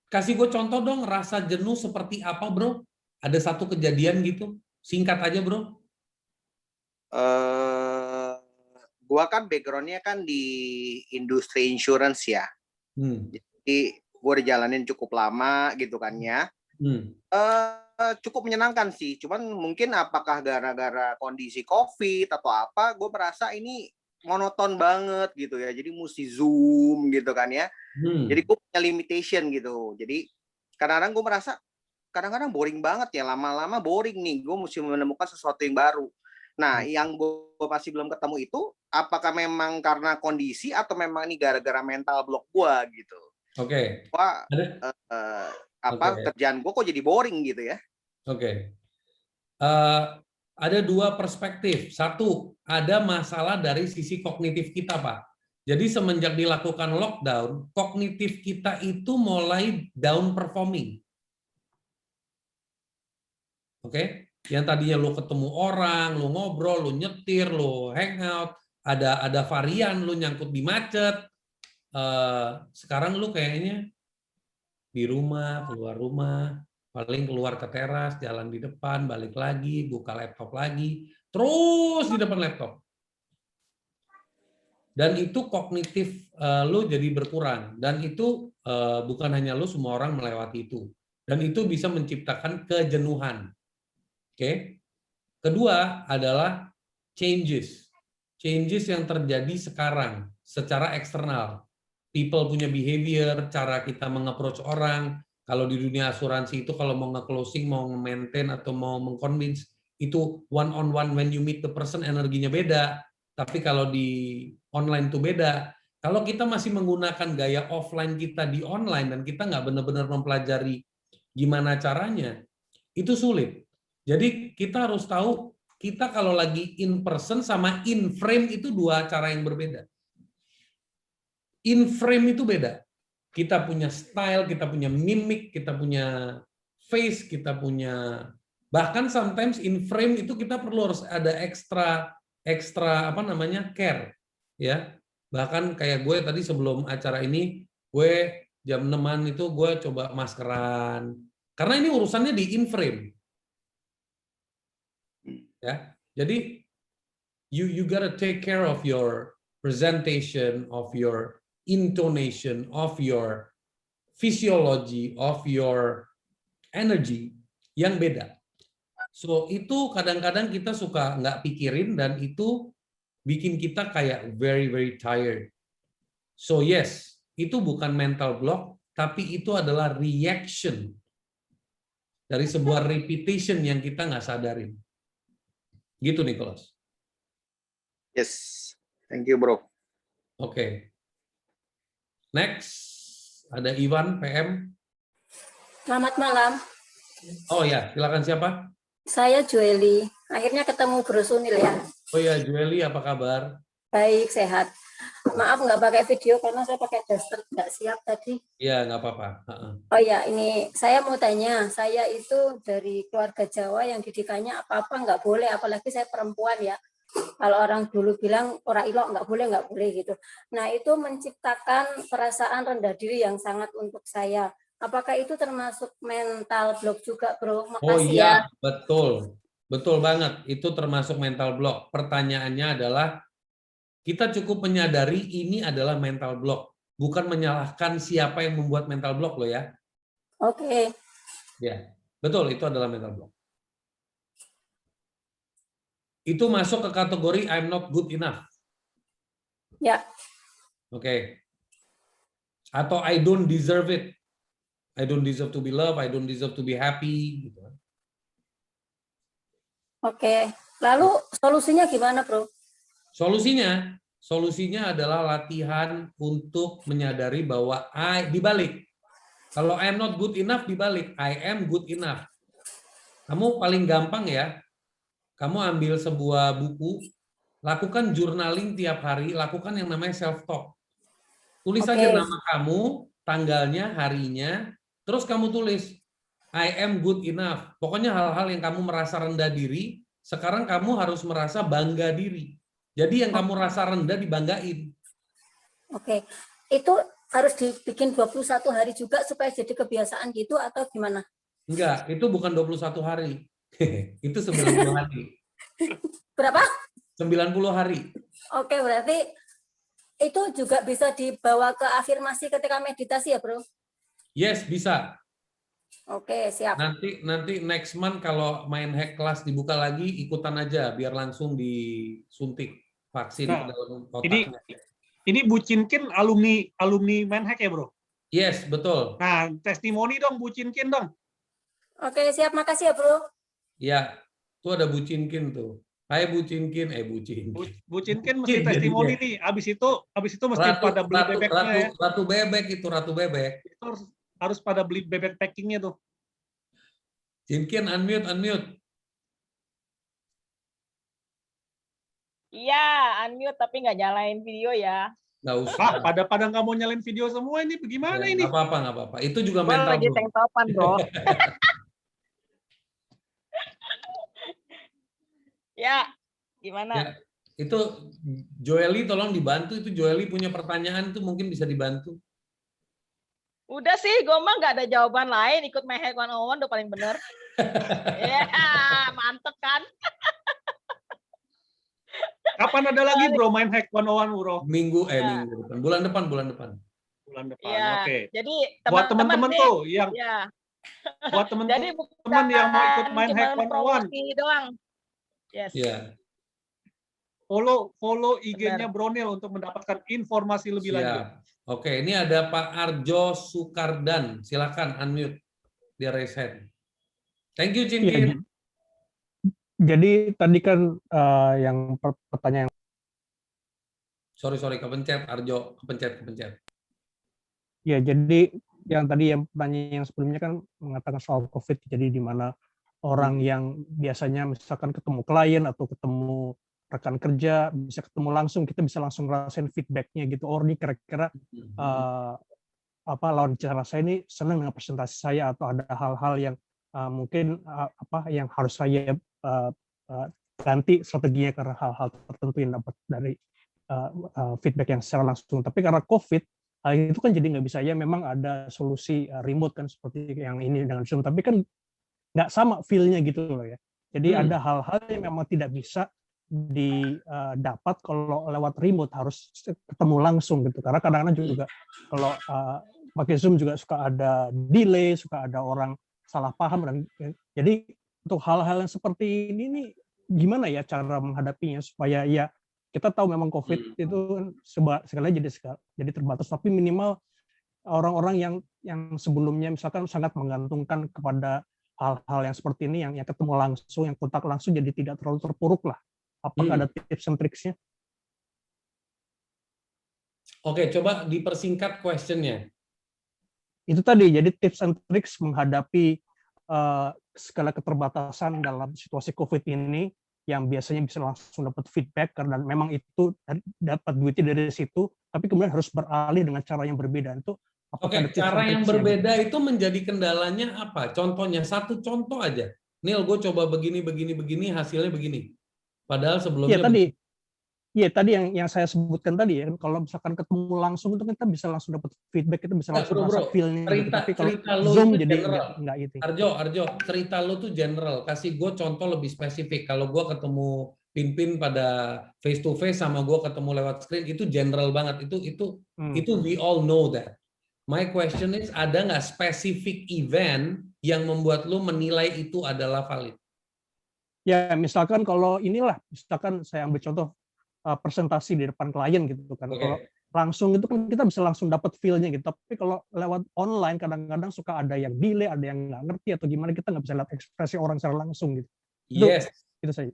kasih gue contoh dong, rasa jenuh seperti apa, Bro? Ada satu kejadian gitu, singkat aja, Bro. Gua kan background-nya kan di industri insurance ya. Jadi gue udah jalanin cukup lama gitu kan ya. Cukup menyenangkan sih. Cuman mungkin apakah gara-gara kondisi COVID atau apa, gue merasa ini monoton banget gitu ya. Jadi mesti Zoom gitu kan ya. Jadi gue punya limitation gitu. Jadi kadang-kadang gue merasa kadang-kadang boring banget ya. Lama-lama boring nih. Gue mesti menemukan sesuatu yang baru. Nah, yang gue masih belum ketemu itu, apakah memang karena kondisi atau memang ini gara-gara mental block gue gitu. Oke. Wah, kerjaan gue kok jadi boring gitu ya. Oke. Ada dua perspektif. Satu, ada masalah dari sisi kognitif kita, Pak. Jadi semenjak dilakukan lockdown, kognitif kita itu mulai down performing. Oke? Yang tadinya lu ketemu orang, lu ngobrol, lu nyetir, lu hangout, ada varian, lu nyangkut di macet. Sekarang lu kayaknya di rumah, keluar rumah, paling keluar ke teras, jalan di depan, balik lagi, buka laptop lagi, terus di depan laptop. Dan itu kognitif lu jadi berkurang. Dan itu bukan hanya lu, semua orang melewati itu. Dan itu bisa menciptakan kejenuhan. Oke. Kedua adalah changes. Changes yang terjadi sekarang secara eksternal. People punya behavior, cara kita meng-approach orang. Kalau di dunia asuransi itu kalau mau nge-closing, mau nge-maintain atau mau meng-convince, itu one on one when you meet the person energinya beda. Tapi kalau di online itu beda. Kalau kita masih menggunakan gaya offline kita di online dan kita nggak benar-benar mempelajari gimana caranya, itu sulit. Jadi kita harus tahu kita kalau lagi in person sama in frame itu dua cara yang berbeda. In frame itu beda. Kita punya style, kita punya mimik, kita punya face, kita punya bahkan sometimes in frame itu kita perlu harus ada extra care ya. Bahkan kayak gue tadi sebelum acara ini gue jam 6-an itu gue coba maskeran, Karena ini urusannya di in-frame. Ya. Jadi you gotta take care of your presentation, of your intonation, of your physiology, of your energy yang beda. So itu kadang-kadang kita suka nggak pikirin dan itu bikin kita kayak very very tired. So yes, itu bukan mental block, tapi itu adalah reaction dari sebuah repetition yang kita nggak sadarin. Gitu, Nicholas. Yes, thank you bro. Oke. Next, ada Iwan, PM. Selamat malam. Oh ya, silakan siapa? Saya Joeli. Akhirnya ketemu Bro Sunil ya. Oh ya, Joeli, apa kabar? Baik, sehat. Maaf nggak pakai video karena saya pakai daster nggak siap tadi. Iya, nggak apa-apa. Oh ya, ini saya mau tanya. Saya itu dari keluarga Jawa yang didikannya apa-apa nggak boleh, apalagi saya perempuan ya. Kalau orang dulu bilang ora ilok nggak boleh gitu. Nah itu menciptakan perasaan rendah diri yang sangat untuk saya. Apakah itu termasuk mental block juga, Bro? Makasih Oh iya, ya. betul. Betul banget. Itu termasuk mental block. Pertanyaannya adalah, kita cukup menyadari ini adalah mental block. Bukan menyalahkan siapa yang membuat mental block loh ya. Oke. Ya, betul. Itu adalah mental block. Itu masuk ke kategori I'm not good enough. Ya. Oke. Atau I don't deserve it. I don't deserve to be loved, I don't deserve to be happy. Gitu. Oke. Lalu solusinya gimana, Bro? Solusinya adalah latihan untuk menyadari bahwa dibalik. Kalau I am not good enough, dibalik. I am good enough. Kamu paling gampang ya, kamu ambil sebuah buku, lakukan journaling tiap hari, lakukan yang namanya self-talk. Tulis saja nama kamu, tanggalnya, harinya, terus kamu tulis, I am good enough. Pokoknya hal-hal yang kamu merasa rendah diri, sekarang kamu harus merasa bangga diri. Jadi yang kamu rasa rendah dibanggain. Oke. Itu harus dibikin 21 hari juga supaya jadi kebiasaan gitu atau gimana? Enggak, itu bukan 21 hari. Itu 90 hari. Berapa? 90 hari. Oke, berarti itu juga bisa dibawa ke afirmasi ketika meditasi ya, Bro? Yes, bisa. Oke, siap. Nanti next month kalau main hack kelas dibuka lagi, ikutan aja biar langsung disuntik vaksin ke dalam otaknya. Ini Bucinkin alumni main hack ya, Bro? Yes, betul. Nah, testimoni dong Bucinkin dong. Oke, siap. Makasih ya, Bro. Ya, tuh ada Bucinkin tuh. Hai Bucinkin, Bucinkin. Bucinkin mesti testimoni nih. Abis itu mesti pada beli bebeknya ya. Ratu bebek itu, Ratu bebek. Itu harus pada beli bebek packingnya tuh. Cinkin, unmute. Iya, unmute tapi nggak nyalain video ya. Nggak usah. Pada nggak mau nyalain video semua ini, bagaimana Ya, ini? nggak apa-apa. Itu juga Gua mental lagi block. tank topan, Bro. Ya, gimana? Ya, itu Joeli tolong dibantu. Itu Joeli punya pertanyaan itu mungkin bisa dibantu. Udah sih, gue mah nggak ada jawaban lain. Ikut My Hack 101 udah paling bener. Ya, mantep kan? Kapan ada lagi Bro main hack 101 Bro? Minggu depan. Bulan depan. Bulan depan. Ya, Oke. jadi Buat teman-teman tuh yang ya. buat Jadi teman-teman yang mau ikut main hack 101 promosi doang. Yes. Ya. Follow IG-nya Bronil untuk mendapatkan informasi lebih lanjut. Oke, ini ada Pak Arjo Sukardan. Silakan unmute. Dia raise hand. Thank you, Cinkin. Ya, jadi tadi kan yang pertanyaan. Sorry, kepencet Arjo, kepencet. Ya, jadi yang tadi yang pertanyaan yang sebelumnya kan mengatakan soal COVID. Jadi di mana orang yang biasanya misalkan ketemu klien atau ketemu rekan kerja bisa ketemu langsung, kita bisa langsung ngerasain feedback-nya gitu. Oh, ini kira-kira lawan bicara saya ini senang dengan presentasi saya atau ada hal-hal yang mungkin yang harus saya ganti strateginya karena hal-hal tertentu yang dapat dari feedback yang secara langsung. Tapi karena COVID, itu kan jadi nggak bisa ya. Memang ada solusi remote kan seperti yang ini dengan Zoom, tapi kan nggak sama feel-nya gitu loh ya. Jadi ada hal-hal yang memang tidak bisa didapat kalau lewat remote, harus ketemu langsung gitu. Karena kadang-kadang juga kalau pakai Zoom juga suka ada delay, suka ada orang salah paham, dan jadi untuk hal-hal yang seperti ini nih, gimana ya cara menghadapinya supaya ya kita tahu memang COVID itu sekali jadi terbatas, tapi minimal orang-orang yang sebelumnya misalkan sangat menggantungkan kepada hal-hal yang seperti ini, yang ketemu langsung, yang kontak langsung, jadi tidak terlalu terpuruk lah. Apakah ada tips and tricksnya? Oke, coba dipersingkat questionnya. Itu tadi, jadi tips and tricks menghadapi segala keterbatasan dalam situasi COVID ini, yang biasanya bisa langsung dapat feedback karena memang itu dapat duitnya dari situ, tapi kemudian harus beralih dengan cara yang berbeda. Itu oke, cara yang berbeda itu menjadi kendalanya apa? Contohnya, satu contoh aja. Neil, gue coba begini, hasilnya begini. Padahal sebelumnya... Tadi yang saya sebutkan tadi ya, kalau misalkan ketemu langsung itu kita bisa langsung dapat feedback, kita bisa langsung rasa feel-nya. Tapi kalau Zoom jadi nggak itu. Arjo, cerita lo tuh general. Kasih gue contoh lebih spesifik. Kalau gue ketemu Pinpin pada face to face sama gue ketemu lewat screen, itu general banget. Itu we all know that. My question is, ada nggak spesifik event yang membuat lo menilai itu adalah valid? Ya, misalkan kalau misalkan saya ambil contoh presentasi di depan klien gitu kan. Okay. Kalau langsung itu kan kita bisa langsung dapat feel-nya gitu. Tapi kalau lewat online kadang-kadang suka ada yang delay, ada yang nggak ngerti atau gimana, kita nggak bisa lihat ekspresi orang secara langsung gitu. Yes. Itu saja.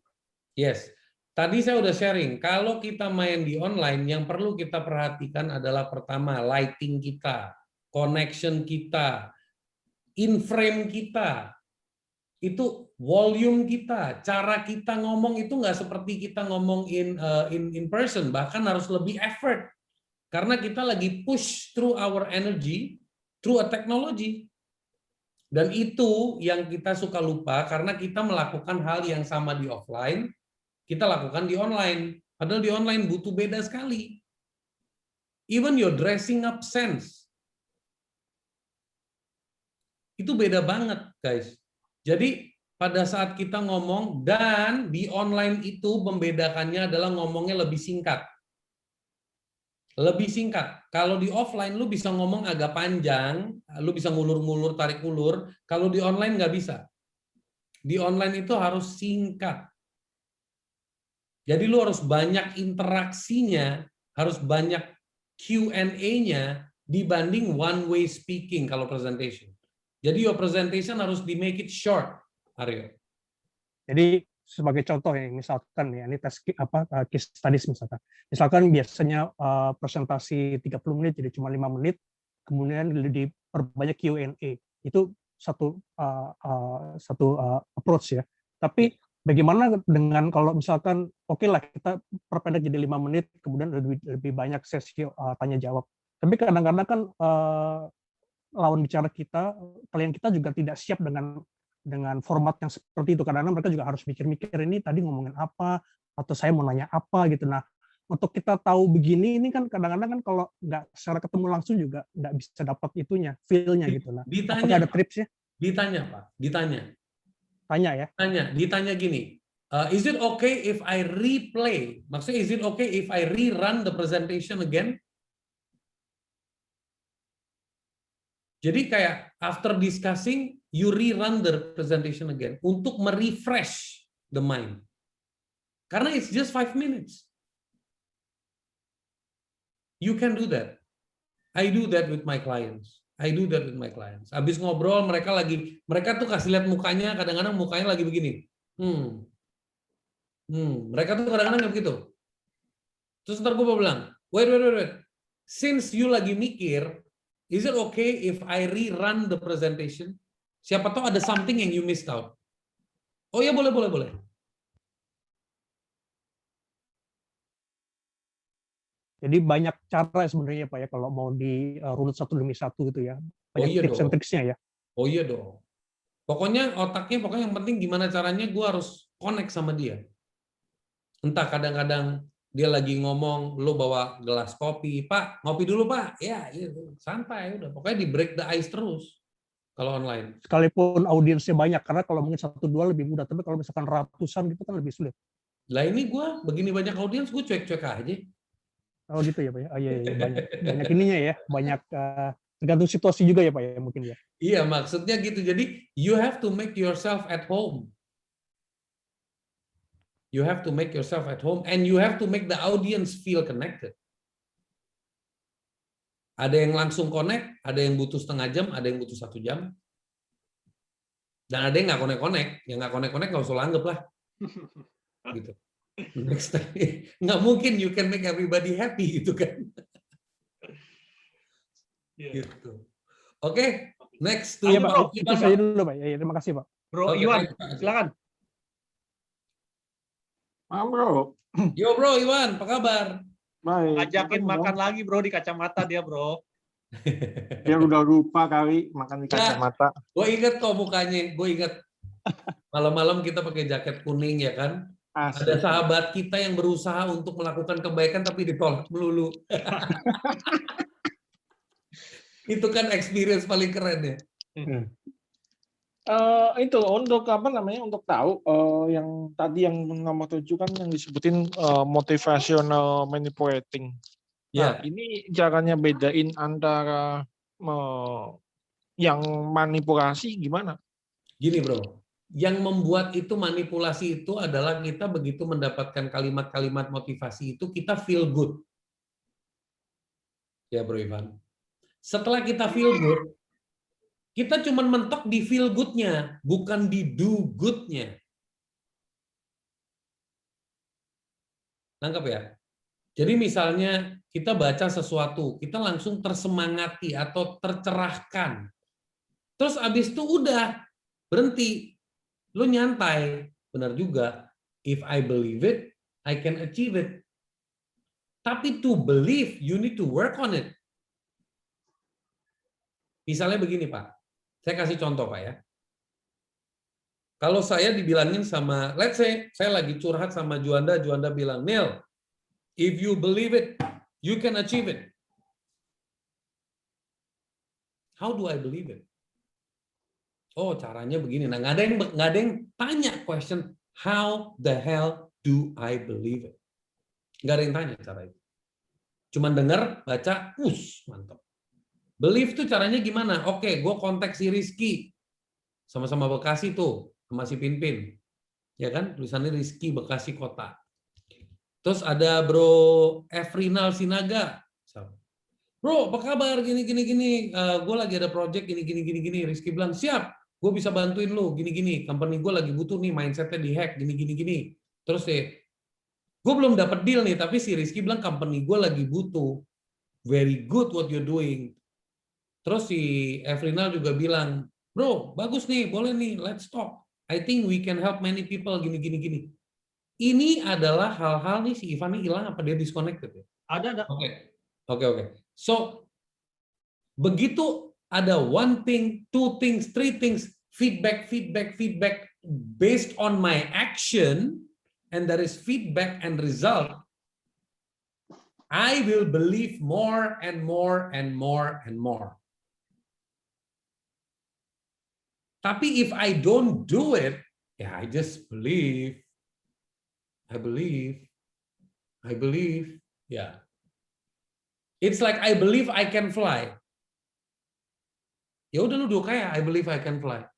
Yes. Tadi saya udah sharing, kalau kita main di online, yang perlu kita perhatikan adalah pertama, lighting kita, connection kita, in frame kita, itu volume kita, cara kita ngomong itu nggak seperti kita ngomong in person, bahkan harus lebih effort karena kita lagi push through our energy through a technology. Dan itu yang kita suka lupa karena kita melakukan hal yang sama di offline, kita lakukan di online. Padahal di online butuh beda sekali. Even your dressing up sense itu beda banget, guys. Jadi pada saat kita ngomong, dan di online itu membedakannya adalah ngomongnya lebih singkat. Lebih singkat. Kalau di offline lu bisa ngomong agak panjang, lu bisa ngulur-ngulur, tarik ulur. Kalau di online nggak bisa. Di online itu harus singkat. Jadi lu harus banyak interaksinya, harus banyak Q&A-nya dibanding one way speaking kalau presentation. Jadi your presentation harus di make it short, Aryo. Jadi sebagai contoh ya, misalkan ya, ini case studies misalkan. Misalkan biasanya presentasi 30 menit jadi cuma 5 menit, kemudian diperbanyak Q&A. Itu satu approach ya. Tapi bagaimana dengan kalau misalkan oke lah kita perpendek jadi 5 menit, kemudian lebih banyak sesi tanya jawab. Tapi kadang-kadang kan lawan bicara kita, klien kita juga tidak siap dengan format yang seperti itu. Kadang-kadang mereka juga harus mikir-mikir ini tadi ngomongin apa, atau saya mau nanya apa gitu. Nah, untuk kita tahu begini, ini kan kadang-kadang kan kalau nggak secara ketemu langsung juga nggak bisa dapat itunya, feel-nya gitu. Nah, apakah ada tripsnya? Ditanya, Pak. Ditanya. Tanya ya? Ditanya gini, is it okay if I replay? Maksudnya, is it okay if I rerun the presentation again? Jadi kayak after discussing, you rerun the presentation again untuk merefresh the mind. Karena it's just 5 minutes. You can do that. I do that with my clients. Habis ngobrol mereka tuh kasih lihat mukanya, kadang-kadang mukanya lagi begini. Mereka tuh kadang-kadang kayak begitu. Terus ntar gue bilang, wait. Since you lagi mikir, is it okay if I rerun the presentation? Siapa tahu ada something yang you missed out. Oh ya, boleh. Jadi banyak cara sebenarnya Pak ya kalau mau di runut satu demi satu gitu ya. Banyak tips and tricksnya ya. Oh iya dong. Pokoknya yang penting gimana caranya gue harus connect sama dia. Entah kadang-kadang dia lagi ngomong, lu bawa gelas kopi, Pak, ngopi dulu Pak, ya gitu. Santai, udah. Pokoknya di break the ice terus kalau online. Sekalipun audiensnya banyak, karena kalau mungkin 1-2 lebih mudah, tapi kalau misalkan ratusan gitu kan lebih sulit. Lah ini gue begini banyak audiens, gue cuek-cuek aja. Oh gitu ya Pak ya. Oh, iya, banyak ininya ya, banyak tergantung situasi juga ya Pak ya mungkin ya. Iya, maksudnya gitu. Jadi you have to make yourself at home. You have to make yourself at home and you have to make the audience feel connected. Ada yang langsung connect, ada yang butuh setengah jam, ada yang butuh 1 jam. Dan ada yang nggak connect-connect. Yang nggak connect-connect nggak usah anggap lah. Gitu. Next time. Nggak mungkin you can make everybody happy gitu kan. Gitu. Oke, next to Iya Pak, Pak itu Iwan, saya Pak. dulu Pak. Ya, terima kasih Pak. Bro Oke, Iwan, Pak. silakan. Bro. Yo bro Iwan, apa kabar? Baik. Ajakin makan lagi bro di kacamata dia bro. Dia udah lupa kali makan di kacamata. Gue inget kok mukanya, gue inget. Malam-malam kita pakai jaket kuning ya kan? Asik. Ada sahabat kita yang berusaha untuk melakukan kebaikan tapi ditolak melulu. Itu kan experience paling keren ya. Itu untuk apa namanya, untuk tahu yang tadi yang nomor 7 kan yang disebutin motivational manipulating. Ya. Nah, ini caranya bedain antara yang manipulasi gimana? Gini bro, yang membuat itu manipulasi itu adalah kita begitu mendapatkan kalimat-kalimat motivasi itu kita feel good. Ya bro Ivan. Setelah kita feel good, kita cuma mentok di feel good-nya, bukan di do good-nya. Nangkep ya? Jadi misalnya kita baca sesuatu, kita langsung tersemangati atau tercerahkan. Terus abis itu udah, berhenti. Lu nyantai. Benar juga. If I believe it, I can achieve it. Tapi to believe, you need to work on it. Misalnya begini Pak. Saya kasih contoh Pak ya. Kalau saya dibilangin sama, let's say, saya lagi curhat sama Juanda, Juanda bilang, Neil, if you believe it, you can achieve it. How do I believe it? Oh, caranya begini. Nah, nggak ada yang tanya question, how the hell do I believe it? Nggak ada yang tanya cara itu. Cuman dengar, baca, mantap. Believe tuh caranya gimana? Oke, gue kontak si Rizky. Sama-sama Bekasi tuh, sama si Pinpin. Ya kan? Tulisannya Rizky Bekasi Kota. Terus ada Bro Efrinal Sinaga. Bro, apa kabar? Gini. Gue lagi ada project gini. Rizky bilang, siap. Gue bisa bantuin lu. Gini. Company gue lagi butuh nih, mindsetnya dihack. Gini. Terus gue belum dapat deal nih, tapi si Rizky bilang, company gue lagi butuh. Very good what you're doing. Terus si Efrinal juga bilang, bro, bagus nih, boleh nih, let's talk. I think we can help many people, gini. Ini adalah hal-hal nih, si Ivan ini hilang apa dia disconnected ya? Ada. Oke. So, begitu ada 1 thing, 2 things, 3 things, feedback, based on my action, and there is feedback and result, I will believe more and more. Tapi if I don't do it, I just believe. I believe. Yeah. It's like I believe I can fly. Ya udah lu kayak I believe I can fly.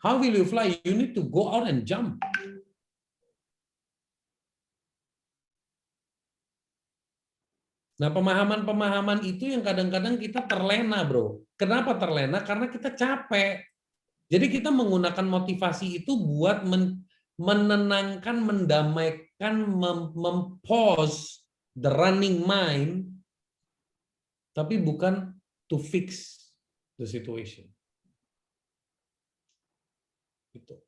How will you fly? You need to go out and jump. Nah, pemahaman itu yang kadang-kadang kita terlena, bro. Kenapa terlena? Karena kita capek. Jadi kita menggunakan motivasi itu buat menenangkan, mendamaikan, mempause the running mind, tapi bukan to fix the situation. Gitu.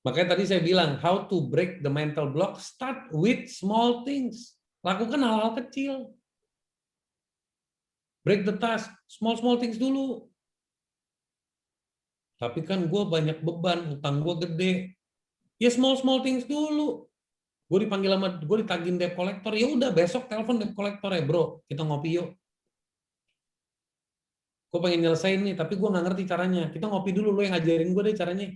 Makanya tadi saya bilang, how to break the mental block, start with small things. Lakukan hal-hal kecil. Break the task, small things dulu. Tapi kan gue banyak beban, utang gue gede. Ya small things dulu. Gue dipanggil sama, gue ditagih debt collector, ya udah besok telepon debt collector ya bro, kita ngopi yuk. Gue pengen nyelesain nih, tapi gue nggak ngerti caranya. Kita ngopi dulu, lo yang ngajarin gue deh caranya.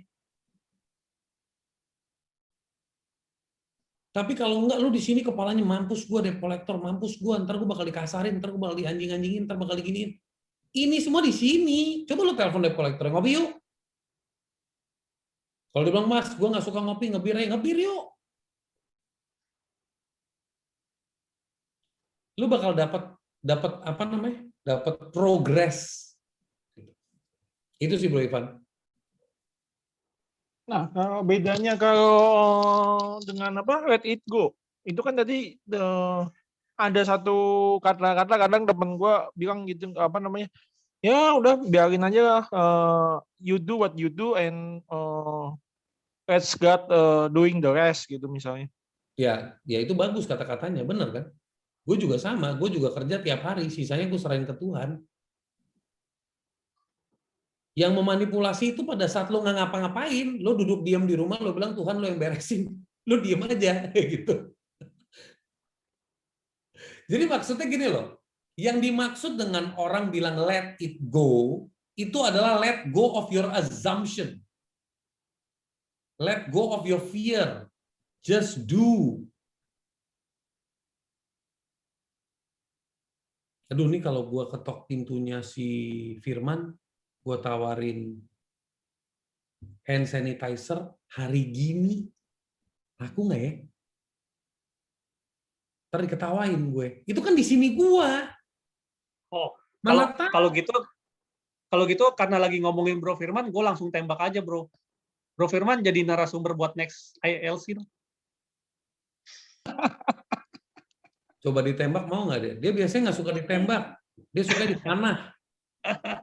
Tapi kalau enggak, lo di sini kepalanya mampus gue debt collector, mampus gue, ntar gue bakal dikasarin, ntar gue bakal dianjing-anjingin, ntar bakal diginiin. Ini semua di sini. Coba lo telepon debt collector, ngopi yuk. Kalau dia bilang, Mas, gue nggak suka ngopi, ngebir aja, ngebir yuk. Lu bakal dapat apa namanya? Dapat progres. Itu sih Bro Ivan. Nah, bedanya kalau dengan apa let it go, itu kan tadi ada satu kata-kata kadang temen gue bilang gitu apa namanya, ya udah biarin aja you do what you do and let's God doing the rest gitu misalnya. Ya itu bagus kata-katanya, bener kan? Gue juga sama, gue juga kerja tiap hari, sisanya gue serahin ke Tuhan. Yang memanipulasi itu pada saat lo nggak ngapa-ngapain, lo duduk diam di rumah, lo bilang Tuhan lo yang beresin, lo diam aja gitu. Jadi maksudnya gini loh, yang dimaksud dengan orang bilang let it go, itu adalah let go of your assumption. Let go of your fear. Just do. Aduh, nih kalau gue ketok pintunya si Firman, gue tawarin hand sanitizer hari gini, laku nggak ya? Ntar diketawain gue. Itu kan di sini gue. Oh, Mana kalau gitu karena lagi ngomongin Bro Firman, gue langsung tembak aja Bro. Bro Firman jadi narasumber buat next ILC dong. Coba ditembak mau nggak dia? Dia biasanya nggak suka ditembak. Dia suka dipanah.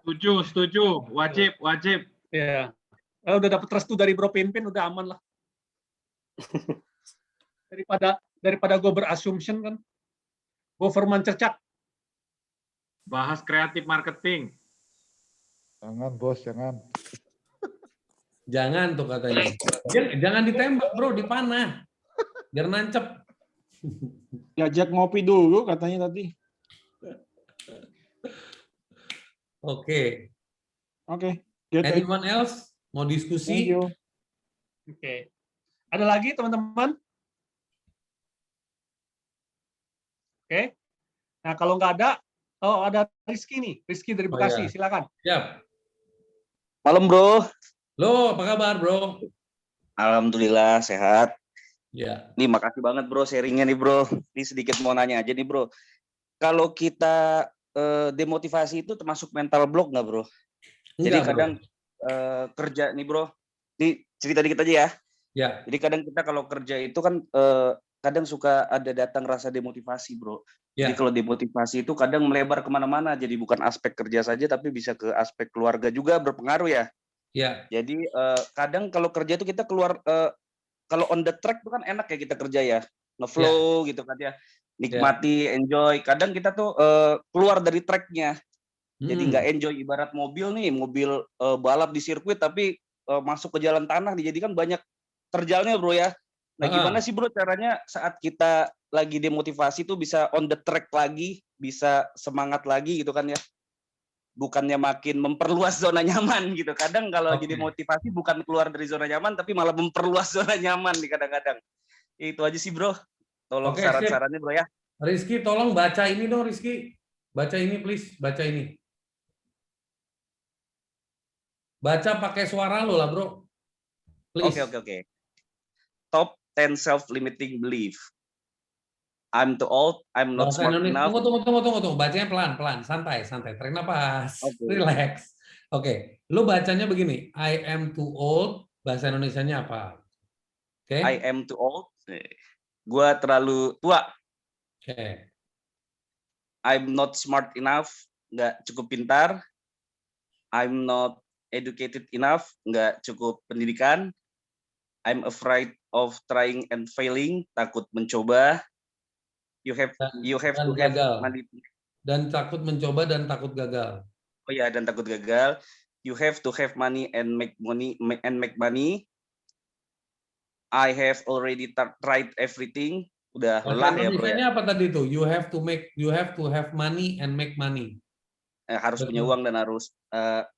Setuju. Wajib. Ya, udah dapet restu dari Bro Pinpin, udah aman lah. daripada gue berassumption kan. Gue Firman cercak. Bahas kreatif marketing. Jangan bos, jangan. Jangan tuh katanya. Jangan ditembak bro, dipanah. Biar nancep. Diajak ngopi dulu katanya tadi. Oke. Good. Anyone else mau diskusi? Thank you. Oke. Ada lagi teman-teman? Oke. Nah kalau nggak ada, ada Rizky nih. Rizky dari Bekasi, silakan. Siap. Malam bro. Lo apa kabar bro? Alhamdulillah sehat. Ya. Nih makasih banget bro sharingnya nih bro. Ini sedikit mau nanya aja nih bro. Kalau kita demotivasi itu termasuk mental block nggak bro? Jadi kadang kerja nih bro. Ini cerita dikit aja ya. Ya. Jadi kadang kita kalau kerja itu kan kadang suka ada datang rasa demotivasi bro. Ya. Jadi kalau demotivasi itu kadang melebar kemana-mana. Jadi bukan aspek kerja saja tapi bisa ke aspek keluarga juga berpengaruh ya. Ya. Jadi kadang kalau kerja itu kita keluar kalau on the track itu kan enak ya kita kerja ya, ngeflow gitu kan ya, nikmati, enjoy. Kadang kita tuh keluar dari tracknya, jadi nggak enjoy. Ibarat mobil nih, mobil balap di sirkuit tapi masuk ke jalan tanah, dijadikan banyak terjalnya bro ya. Nah gimana sih bro caranya saat kita lagi demotivasi tuh bisa on the track lagi, bisa semangat lagi gitu kan ya? Bukannya makin memperluas zona nyaman gitu. Kadang kalau lagi demotivasi bukan keluar dari zona nyaman, tapi malah memperluas zona nyaman nih kadang-kadang. Itu aja sih bro. Tolong saran-sarannya bro ya. Rizky tolong baca ini dong Rizky. Baca ini please, baca ini. Baca pakai suara lo lah bro. Please. Oke. Top 10 self-limiting belief. I'm too old, I'm not smart enough. Tunggu. Bacanya pelan-pelan, santai. Tarik napas, relax. Oke, lo bacanya begini. I am too old, bahasa Indonesianya apa? Oke. I am too old. Gua terlalu tua. Oke. I'm not smart enough, nggak cukup pintar. I'm not educated enough, nggak cukup pendidikan. I'm afraid of trying and failing, takut mencoba. You have to have money. Dan takut mencoba dan takut gagal. Oh ya, dan takut gagal. You have to have money and make money. I have already tried everything. Udah lelah ya bro ya. Apa tadi itu? You have to have money and make money. Harus punya uang dan harus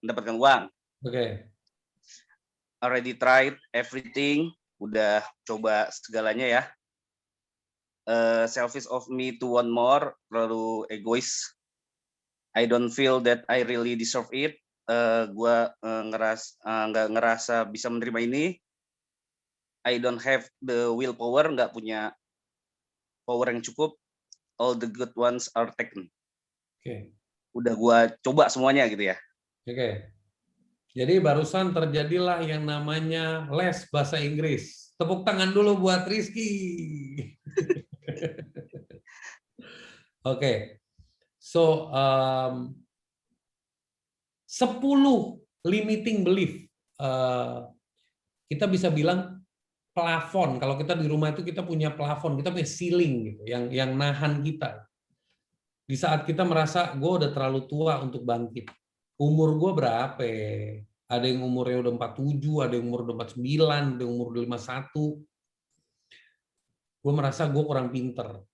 mendapatkan uang. Oke. Already tried everything. Udah coba segalanya ya. Selfish of me to want more. Terlalu egois. I don't feel that I really deserve it. Gua nggak ngerasa bisa menerima ini. I don't have the willpower, nggak punya power yang cukup. All the good ones are taken. Oke. Udah gua coba semuanya gitu ya. Oke. Jadi barusan terjadilah yang namanya les bahasa Inggris. Tepuk tangan dulu buat Rizky. Oke. So 10 limiting belief. Kita bisa bilang plafon. Kalau kita di rumah itu kita punya plafon, kita punya ceiling gitu, yang nahan kita. Di saat kita merasa gue udah terlalu tua untuk bangkit. Umur gue berapa? Ada yang umurnya udah 47, ada yang umur udah 49, ada yang umur udah 51. Gue merasa gue kurang pinter.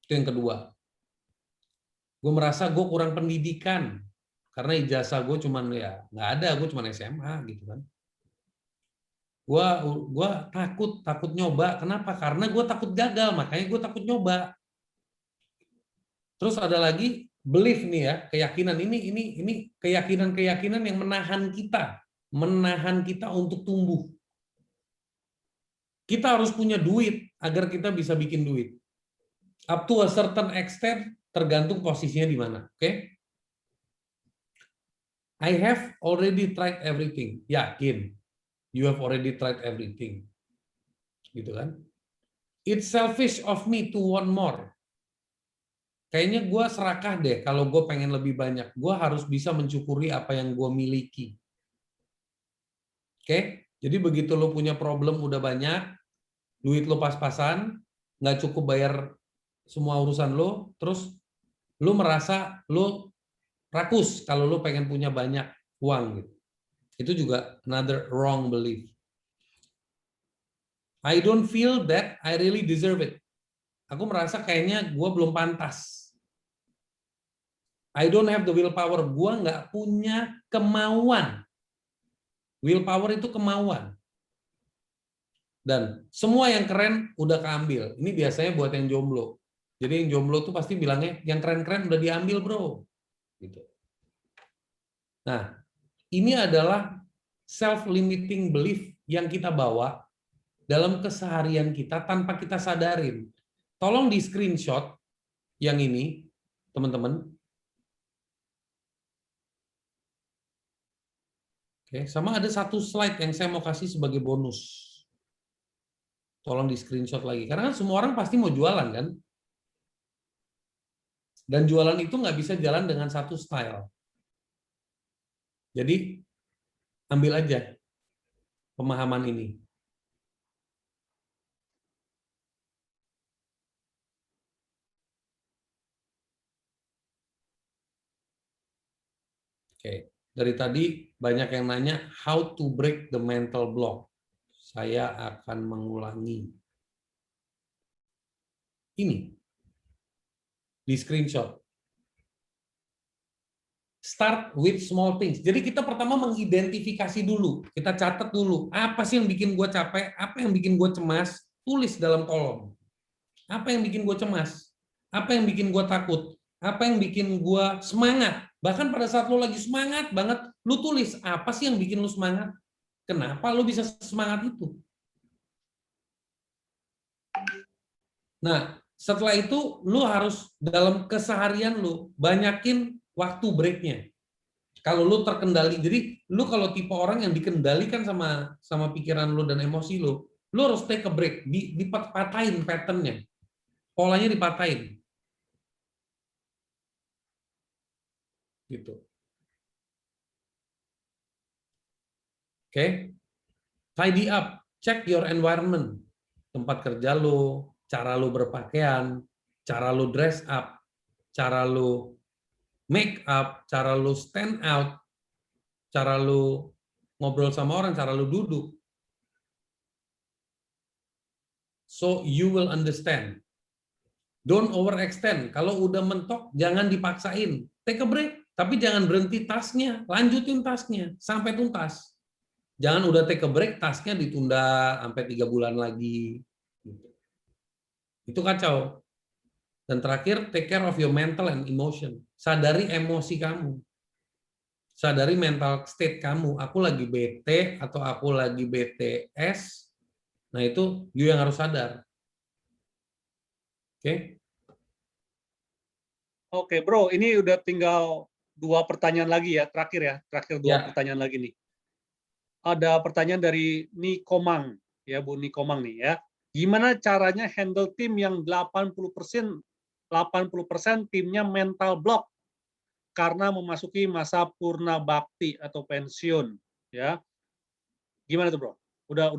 Itu yang kedua. Gue merasa gue kurang pendidikan. Karena ijazah gue cuman ya nggak ada, gue cuman SMA gitu kan. Gue takut nyoba. Kenapa? Karena gue takut gagal, makanya gue takut nyoba. Terus ada lagi belief nih ya, keyakinan ini keyakinan yang menahan kita untuk tumbuh. Kita harus punya duit agar kita bisa bikin duit. Up to a certain extent tergantung posisinya di mana, oke? I have already tried everything. Yakin. You have already tried everything. Gitu kan? It's selfish of me to want more. Kayaknya gue serakah deh kalau gue pengen lebih banyak. Gue harus bisa mensyukuri apa yang gue miliki. Oke? Jadi begitu lo punya problem udah banyak, duit lo pas-pasan, nggak cukup bayar semua urusan lo, terus lo merasa lo rakus kalau lo pengen punya banyak uang gitu. Itu juga another wrong belief. I don't feel that I really deserve it. Aku merasa kayaknya gue belum pantas. I don't have the willpower. Gue nggak punya kemauan. Willpower itu kemauan. Dan semua yang keren udah keambil. Ini biasanya buat yang jomblo. Jadi yang jomblo tuh pasti bilangnya, yang keren-keren udah diambil bro. Gitu. Nah, ini adalah self-limiting belief yang kita bawa dalam keseharian kita tanpa kita sadarin. Tolong di screenshot yang ini, teman-teman. Oke, sama ada satu slide yang saya mau kasih sebagai bonus. Tolong di screenshot lagi. Karena kan semua orang pasti mau jualan kan? Dan jualan itu nggak bisa jalan dengan satu style. Jadi, ambil aja pemahaman ini. Oke, dari tadi banyak yang nanya how to break the mental block. Saya akan mengulangi. Ini di screenshot. Start with small things. Jadi kita pertama mengidentifikasi dulu. Kita catat dulu. Apa sih yang bikin gue capek? Apa yang bikin gue cemas? Tulis dalam kolom. Apa yang bikin gue cemas? Apa yang bikin gue takut? Apa yang bikin gue semangat? Bahkan pada saat lo lagi semangat banget, lo tulis apa sih yang bikin lo semangat? Kenapa lo bisa semangat itu? Nah, setelah itu lo harus dalam keseharian lo banyakin waktu breaknya. Kalau lu terkendali, jadi lu kalau tipe orang yang dikendalikan sama pikiran lu dan emosi lu harus take a break, dipatahin patternnya, polanya dipatahin, gitu. Oke, tidy up, check your environment, tempat kerja lu, cara lu berpakaian, cara lu dress up, cara lu make up, cara lu stand out, cara lu ngobrol sama orang, cara lu duduk. so you will understand. Don't overextend. Kalau udah mentok, jangan dipaksain. Take a break, tapi jangan berhenti tasknya. Lanjutin tasknya sampai tuntas. Jangan udah take a break, tasknya ditunda sampai 3 bulan lagi. Itu kacau. Dan terakhir, take care of your mental and emotion. Sadari emosi kamu. Sadari mental state kamu. Aku lagi bete atau aku lagi BTS. Nah itu you yang harus sadar. Oke. Oke, Bro, ini udah tinggal 2 pertanyaan lagi ya, terakhir ya. Terakhir 2 pertanyaan lagi nih. Ada pertanyaan dari Nikomang, ya Bu Nikomang nih ya. Gimana caranya handle tim yang 80% timnya mental block karena memasuki masa purna bakti atau pensiun, ya. Gimana tuh, Bro? Udah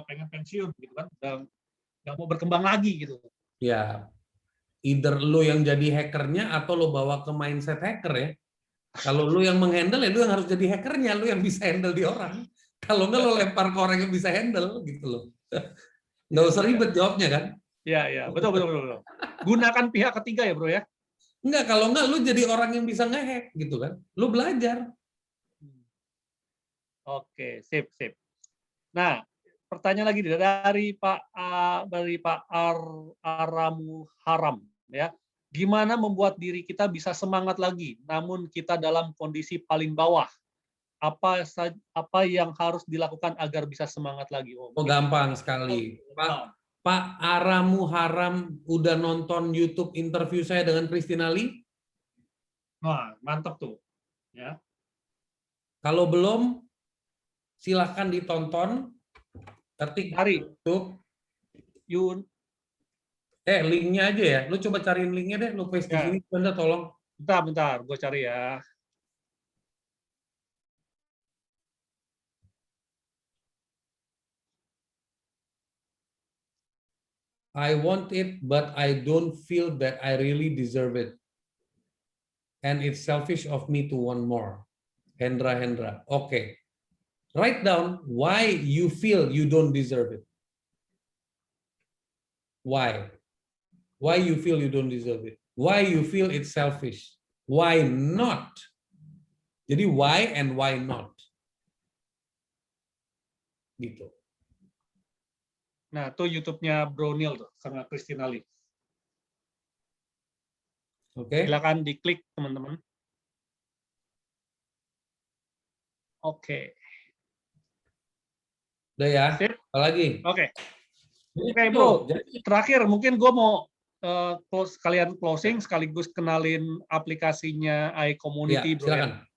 pengen pensiun gitu kan? Udah nggak mau berkembang lagi gitu. Ya, either lu yang jadi hackernya atau lu bawa ke mindset hacker ya. Kalau lu yang menghandle ya lu yang harus jadi hackernya, lu yang bisa handle di orang. Kalau enggak lu lempar ke orang yang bisa handle gitu loh. Nggak usah ribet jawabnya kan? Ya, betul. Gunakan pihak ketiga ya, Bro ya. Enggak, kalau enggak lu jadi orang yang bisa ngehack gitu kan. Lu belajar. Oke, sip. Nah, pertanyaan lagi dari Pak Aramu Haram ya. Gimana membuat diri kita bisa semangat lagi namun kita dalam kondisi paling bawah? Apa yang harus dilakukan agar bisa semangat lagi? Oh, gampang sekali. Pak Aramu Haram udah nonton YouTube interview saya dengan Christina Lee? Wah, mantap tuh. Ya. Kalau belum, silahkan ditonton. Ketik dari YouTube. Linknya aja ya. Lu coba cariin linknya deh. Lu paste di sini. Bentar, tolong. Bentar. Gue cari ya. I want it, but I don't feel that I really deserve it. And it's selfish of me to want more. Hendra. Okay. Write down why you feel you don't deserve it. Why? Why you feel you don't deserve it? Why you feel it's selfish? Why not? Jadi why and why not? Gitu. Nah, itu YouTube-nya Bro Neil tuh sama Christina Lee. Oke. Silakan diklik teman-teman. Oke. Udah ya. Apa lagi? Oke, Bro. Terakhir mungkin gue mau sekalian closing sekaligus kenalin aplikasinya iCommunity, Bro. Silakan.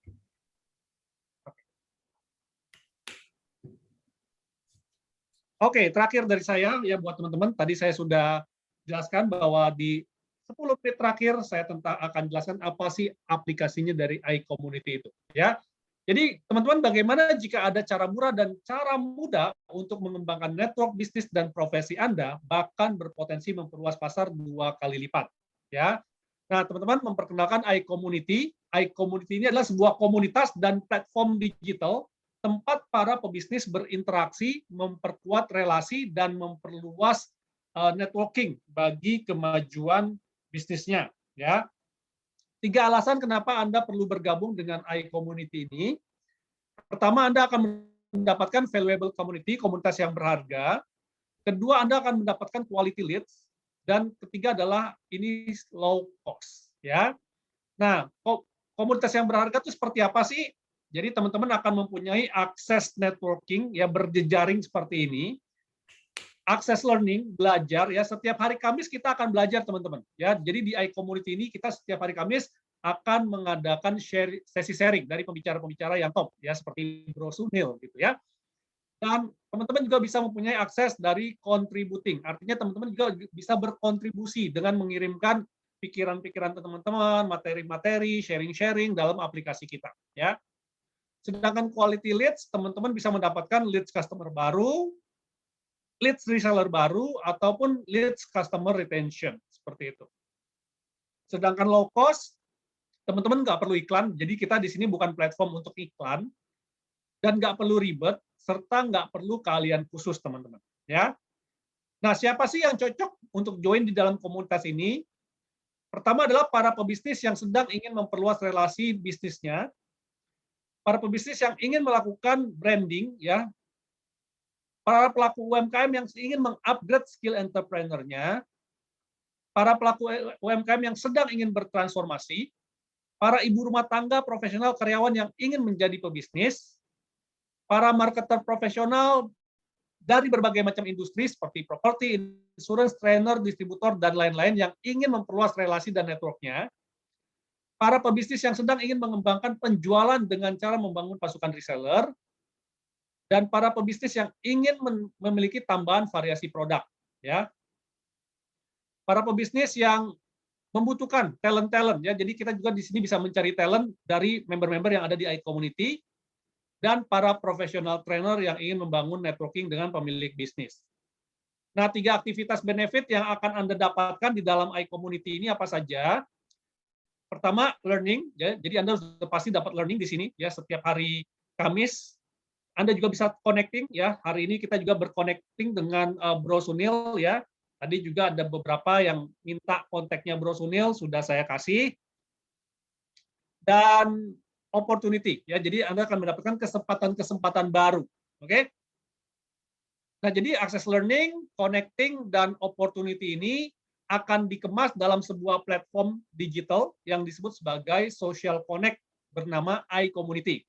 Oke, terakhir dari saya ya buat teman-teman. Tadi saya sudah jelaskan bahwa di 10 menit terakhir saya akan jelaskan apa sih aplikasinya dari iCommunity itu. Ya. Jadi teman-teman bagaimana jika ada cara murah dan cara mudah untuk mengembangkan network bisnis dan profesi Anda bahkan berpotensi memperluas pasar 2 kali lipat. Ya. Nah, teman-teman memperkenalkan iCommunity. iCommunity ini adalah sebuah komunitas dan platform digital tempat para pebisnis berinteraksi, memperkuat relasi dan memperluas networking bagi kemajuan bisnisnya. Ya. 3 alasan kenapa Anda perlu bergabung dengan iCommunity ini. Pertama, Anda akan mendapatkan valuable community, komunitas yang berharga. Kedua, Anda akan mendapatkan quality leads. Dan ketiga adalah ini low cost. Ya. Nah, komunitas yang berharga itu seperti apa sih? Jadi teman-teman akan mempunyai akses networking ya berjejaring seperti ini. Akses learning, belajar ya, setiap hari Kamis kita akan belajar teman-teman ya. Jadi di iCommunity ini kita setiap hari Kamis akan mengadakan sesi sharing dari pembicara-pembicara yang top ya seperti Bro Sunil gitu ya. Dan teman-teman juga bisa mempunyai akses dari contributing. Artinya teman-teman juga bisa berkontribusi dengan mengirimkan pikiran-pikiran teman-teman, materi-materi, sharing-sharing dalam aplikasi kita ya. Sedangkan quality leads, teman-teman bisa mendapatkan leads customer baru, leads reseller baru, ataupun leads customer retention, seperti itu. Sedangkan low cost, teman-teman nggak perlu iklan, jadi kita di sini bukan platform untuk iklan, dan nggak perlu ribet, serta nggak perlu keahlian khusus, teman-teman. Ya. Nah, siapa sih yang cocok untuk join di dalam komunitas ini? Pertama adalah para pebisnis yang sedang ingin memperluas relasi bisnisnya, para pebisnis yang ingin melakukan branding, ya, para pelaku UMKM yang ingin mengupgrade skill entrepreneur-nya, para pelaku UMKM yang sedang ingin bertransformasi, para ibu rumah tangga profesional karyawan yang ingin menjadi pebisnis, para marketer profesional dari berbagai macam industri seperti properti, insurance, trainer, distributor, dan lain-lain yang ingin memperluas relasi dan network-nya, para pebisnis yang sedang ingin mengembangkan penjualan dengan cara membangun pasukan reseller, dan para pebisnis yang ingin memiliki tambahan variasi produk. Ya. Para pebisnis yang membutuhkan talent-talent, ya. Jadi kita juga di sini bisa mencari talent dari member-member yang ada di iCommunity, dan para profesional trainer yang ingin membangun networking dengan pemilik bisnis. Nah, 3 aktivitas benefit yang akan Anda dapatkan di dalam iCommunity ini apa saja? Pertama, learning, ya. Jadi Anda sudah pasti dapat learning di sini, ya. Setiap hari Kamis, Anda juga bisa connecting, ya. Hari ini kita juga berconnecting dengan Bro Sunil, ya. Tadi juga ada beberapa yang minta kontaknya Bro Sunil, sudah saya kasih. Dan opportunity, ya. Jadi Anda akan mendapatkan kesempatan-kesempatan baru. Oke? Nah, jadi akses learning, connecting, dan opportunity ini akan dikemas dalam sebuah platform digital yang disebut sebagai Social Connect bernama iCommunity.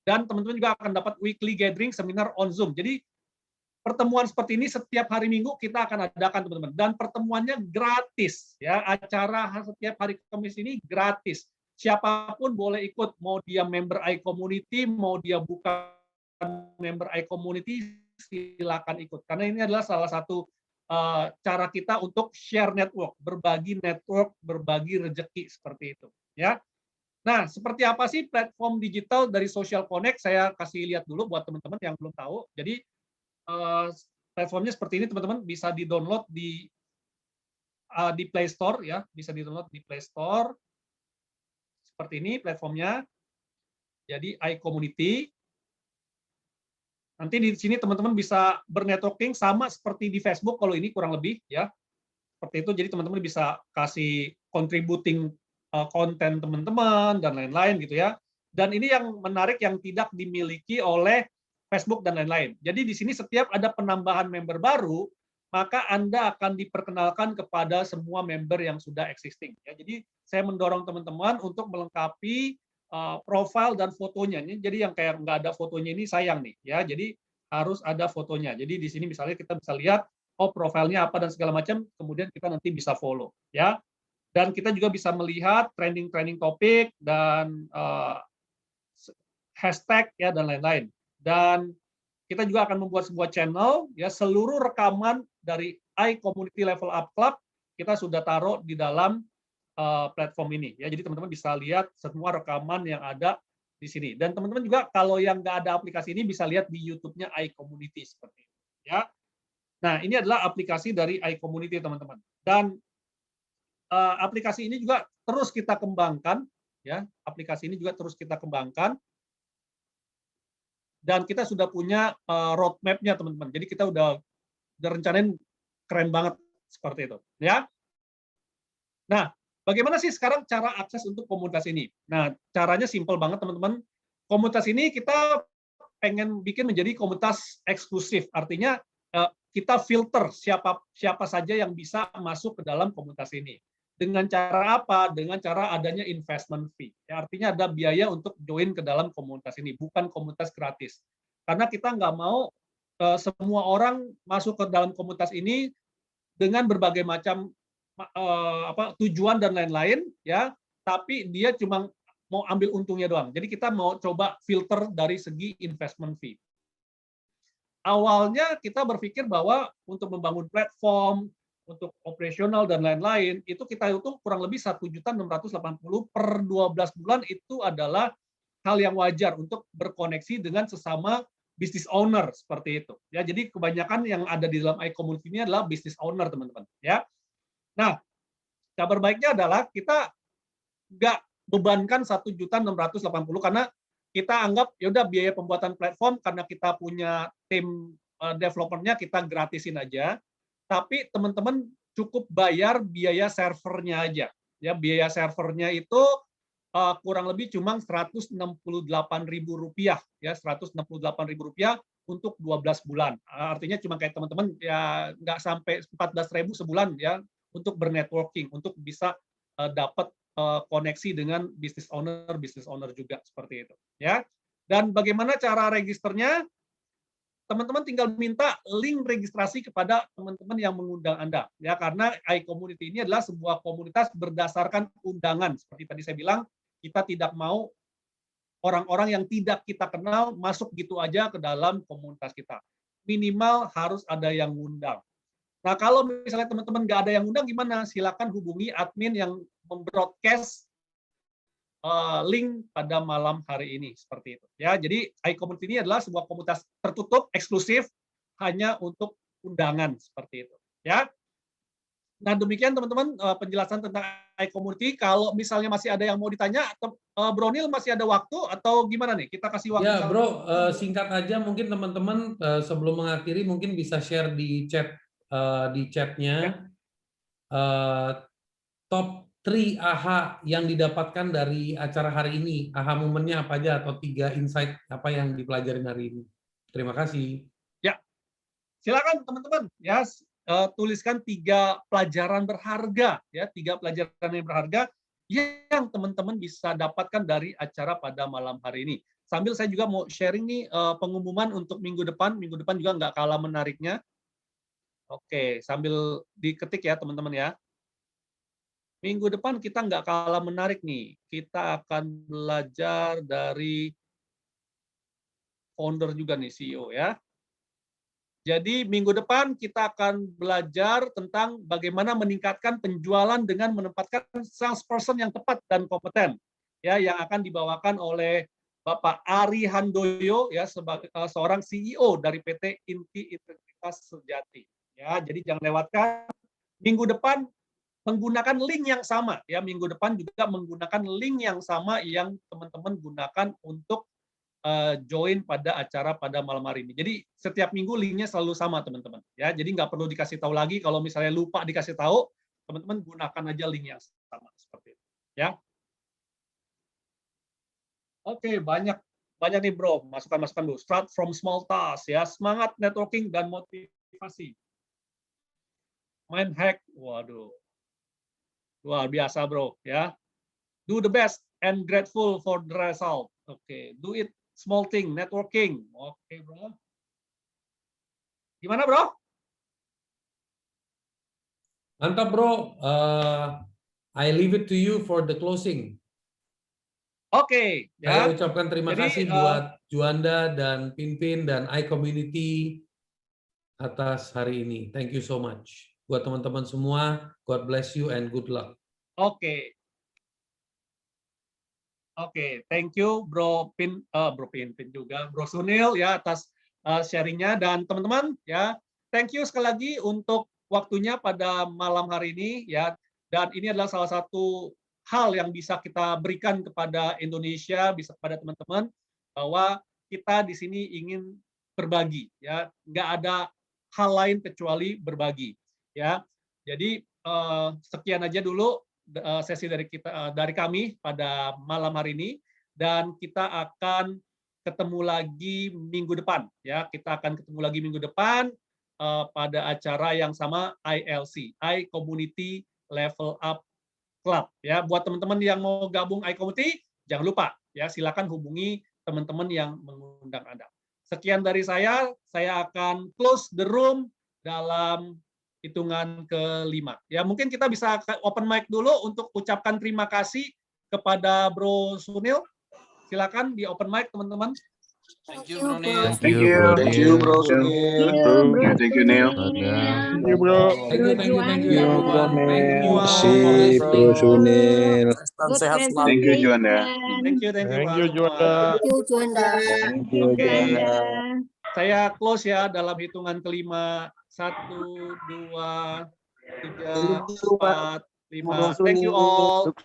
Dan teman-teman juga akan dapat weekly gathering seminar on Zoom. Jadi pertemuan seperti ini setiap hari Minggu kita akan adakan, teman-teman. Dan pertemuannya gratis, ya. Acara setiap hari Kamis ini gratis. Siapapun boleh ikut, mau dia member iCommunity, mau dia bukan member iCommunity, silakan ikut. Karena ini adalah salah satu cara kita untuk share network, berbagi network, berbagi rezeki seperti itu. Ya. Nah, seperti apa sih platform digital dari Social Connect? Saya kasih lihat dulu buat teman-teman yang belum tahu. Jadi platformnya seperti ini, teman-teman, bisa di-download di Play Store, ya, bisa di-download di Play Store. Seperti ini platformnya. Jadi iCommunity. Nanti di sini teman-teman bisa bernetworking sama seperti di Facebook kalau ini kurang lebih, ya. Seperti itu. Jadi teman-teman bisa kasih contributing konten teman-teman dan lain-lain gitu, ya. Dan ini yang menarik yang tidak dimiliki oleh Facebook dan lain-lain. Jadi di sini setiap ada penambahan member baru, maka Anda akan diperkenalkan kepada semua member yang sudah existing. Ya, jadi saya mendorong teman-teman untuk melengkapi profil dan fotonya. Jadi yang kayak nggak ada fotonya ini sayang nih, ya. Jadi harus ada fotonya. Jadi di sini misalnya kita bisa lihat, oh profilnya apa dan segala macam, kemudian kita nanti bisa follow, ya. Dan kita juga bisa melihat trending topik dan hashtag, ya, dan lain-lain. Dan kita juga akan membuat sebuah channel, ya, seluruh rekaman dari iCommunity Level Up Club kita sudah taruh di dalam platform ini, ya. Jadi teman-teman bisa lihat semua rekaman yang ada di sini. Dan teman-teman juga kalau yang nggak ada aplikasi ini bisa lihat di YouTube-nya iCommunity seperti itu, ya. Nah, ini adalah aplikasi dari iCommunity, teman-teman. Dan aplikasi ini juga terus kita kembangkan, ya. Aplikasi ini juga terus kita kembangkan. Dan kita sudah punya roadmap-nya, teman-teman. Jadi kita udah rencanain keren banget seperti itu, ya. Nah, bagaimana sih sekarang cara akses untuk komunitas ini? Nah, caranya simpel banget, teman-teman. Komunitas ini kita pengen bikin menjadi komunitas eksklusif. Artinya kita filter siapa saja yang bisa masuk ke dalam komunitas ini. Dengan cara apa? Dengan cara adanya investment fee. Ya, artinya ada biaya untuk join ke dalam komunitas ini, bukan komunitas gratis. Karena kita nggak mau semua orang masuk ke dalam komunitas ini dengan berbagai macam tujuan dan lain-lain, ya. Tapi dia cuma mau ambil untungnya doang. Jadi kita mau coba filter dari segi investment fee. Awalnya kita berpikir bahwa untuk membangun platform, untuk operasional dan lain-lain, itu kita hitung kurang lebih 1.680.000 per 12 bulan itu adalah hal yang wajar untuk berkoneksi dengan sesama business owner seperti itu. Ya, jadi kebanyakan yang ada di dalam iCommunity ini adalah business owner, teman-teman. Ya. Nah, kabar baiknya adalah kita nggak bebankan 1.680.000 karena kita anggap ya udah biaya pembuatan platform karena kita punya tim developernya kita gratisin aja. tapi teman-teman cukup bayar biaya servernya aja. Ya, biaya servernya itu kurang lebih cuma Rp168.000 ya, Rp168.000 untuk 12 bulan. Artinya cuma kayak teman-teman ya nggak sampai 14.000 sebulan ya untuk bernetworking, untuk bisa dapat koneksi dengan business owner juga seperti itu ya. Dan bagaimana cara registernya? Teman-teman tinggal minta link registrasi kepada teman-teman yang mengundang Anda ya, karena iCommunity ini adalah sebuah komunitas berdasarkan undangan. Seperti tadi saya bilang, kita tidak mau orang-orang yang tidak kita kenal masuk gitu aja ke dalam komunitas kita. Minimal harus ada yang ngundang. Nah, kalau misalnya teman-teman nggak ada yang ngundang gimana? Silakan hubungi admin yang membroadcast link pada malam hari ini seperti itu ya. Jadi iCommunity ini adalah sebuah komunitas tertutup eksklusif hanya untuk undangan seperti itu ya. Nah, demikian teman-teman penjelasan tentang iCommunity. Kalau misalnya masih ada yang mau ditanya, Bro Nil masih ada waktu atau gimana nih? Kita kasih waktu. Ya, Bro, singkat aja mungkin teman-teman sebelum mengakhiri mungkin bisa share di chatnya top 3 AHA yang didapatkan dari acara hari ini. AHA momennya apa aja atau 3 insight apa yang dipelajari hari ini. Terima kasih. Ya, silakan teman-teman ya, tuliskan 3 pelajaran berharga ya, 3 pelajaran yang berharga yang teman-teman bisa dapatkan dari acara pada malam hari ini. Sambil saya juga mau sharing nih pengumuman untuk minggu depan juga nggak kalah menariknya. Oke, sambil diketik ya teman-teman ya. Minggu depan kita nggak kalah menarik nih. Kita akan belajar dari founder juga nih, CEO ya. Jadi minggu depan kita akan belajar tentang bagaimana meningkatkan penjualan dengan menempatkan salesperson yang tepat dan kompeten. Ya, yang akan dibawakan oleh Bapak Ari Handoyo ya, sebagai seorang CEO dari PT Inti Integritas Sejati. Ya, jadi jangan lewatkan minggu depan menggunakan link yang sama ya, minggu depan juga menggunakan link yang sama yang teman-teman gunakan untuk join pada acara pada malam hari ini. Jadi setiap minggu linknya selalu sama teman-teman ya, jadi nggak perlu dikasih tahu lagi. Kalau misalnya lupa dikasih tahu, teman-teman gunakan aja link yang sama seperti itu ya. Oke, banyak nih Bro masukan-masukan Bro. Start from small task ya, semangat networking dan motivasi. Main hack, waduh. Luar biasa Bro ya. Do the best and grateful for the result. Oke, do it small thing, networking. Oke Bro. Gimana Bro? Mantap Bro. I leave it to you for the closing. Oke. Saya ucapkan terima kasih buat Juanda dan Pinpin dan iCommunity atas hari ini. Thank you so much. Buat teman-teman semua, God bless you and good luck. Oke, thank you Bro Pinpin juga, Bro Sunil ya atas sharingnya, dan teman-teman ya, thank you sekali lagi untuk waktunya pada malam hari ini ya, dan ini adalah salah satu hal yang bisa kita berikan kepada Indonesia, bisa kepada teman-teman, bahwa kita di sini ingin berbagi ya, nggak ada hal lain kecuali berbagi. Ya, jadi sekian aja dulu sesi dari kami pada malam hari ini, dan kita akan ketemu lagi minggu depan ya. Kita akan ketemu lagi minggu depan pada acara yang sama, ILC, iCommunity Level Up Club ya. Buat teman-teman yang mau gabung iCommunity, jangan lupa ya, silakan hubungi teman-teman yang mengundang Anda. Sekian dari saya akan close the room dalam hitungan ke-5. Ya, mungkin kita bisa open mic dulu untuk ucapkan terima kasih kepada Bro Sunil. Silakan di open mic teman-teman. Thank you Bro Nil. Thank you Bro Sunil. Thank you Neil. Thank you Bro. Thank you Bro Sunil. Sehat selalu. Thank you Juanda. Thank you Juanda. Thank you Juanda. Saya close ya dalam hitungan ke-5. 1, 2, 3, 4, 5. Thank you all.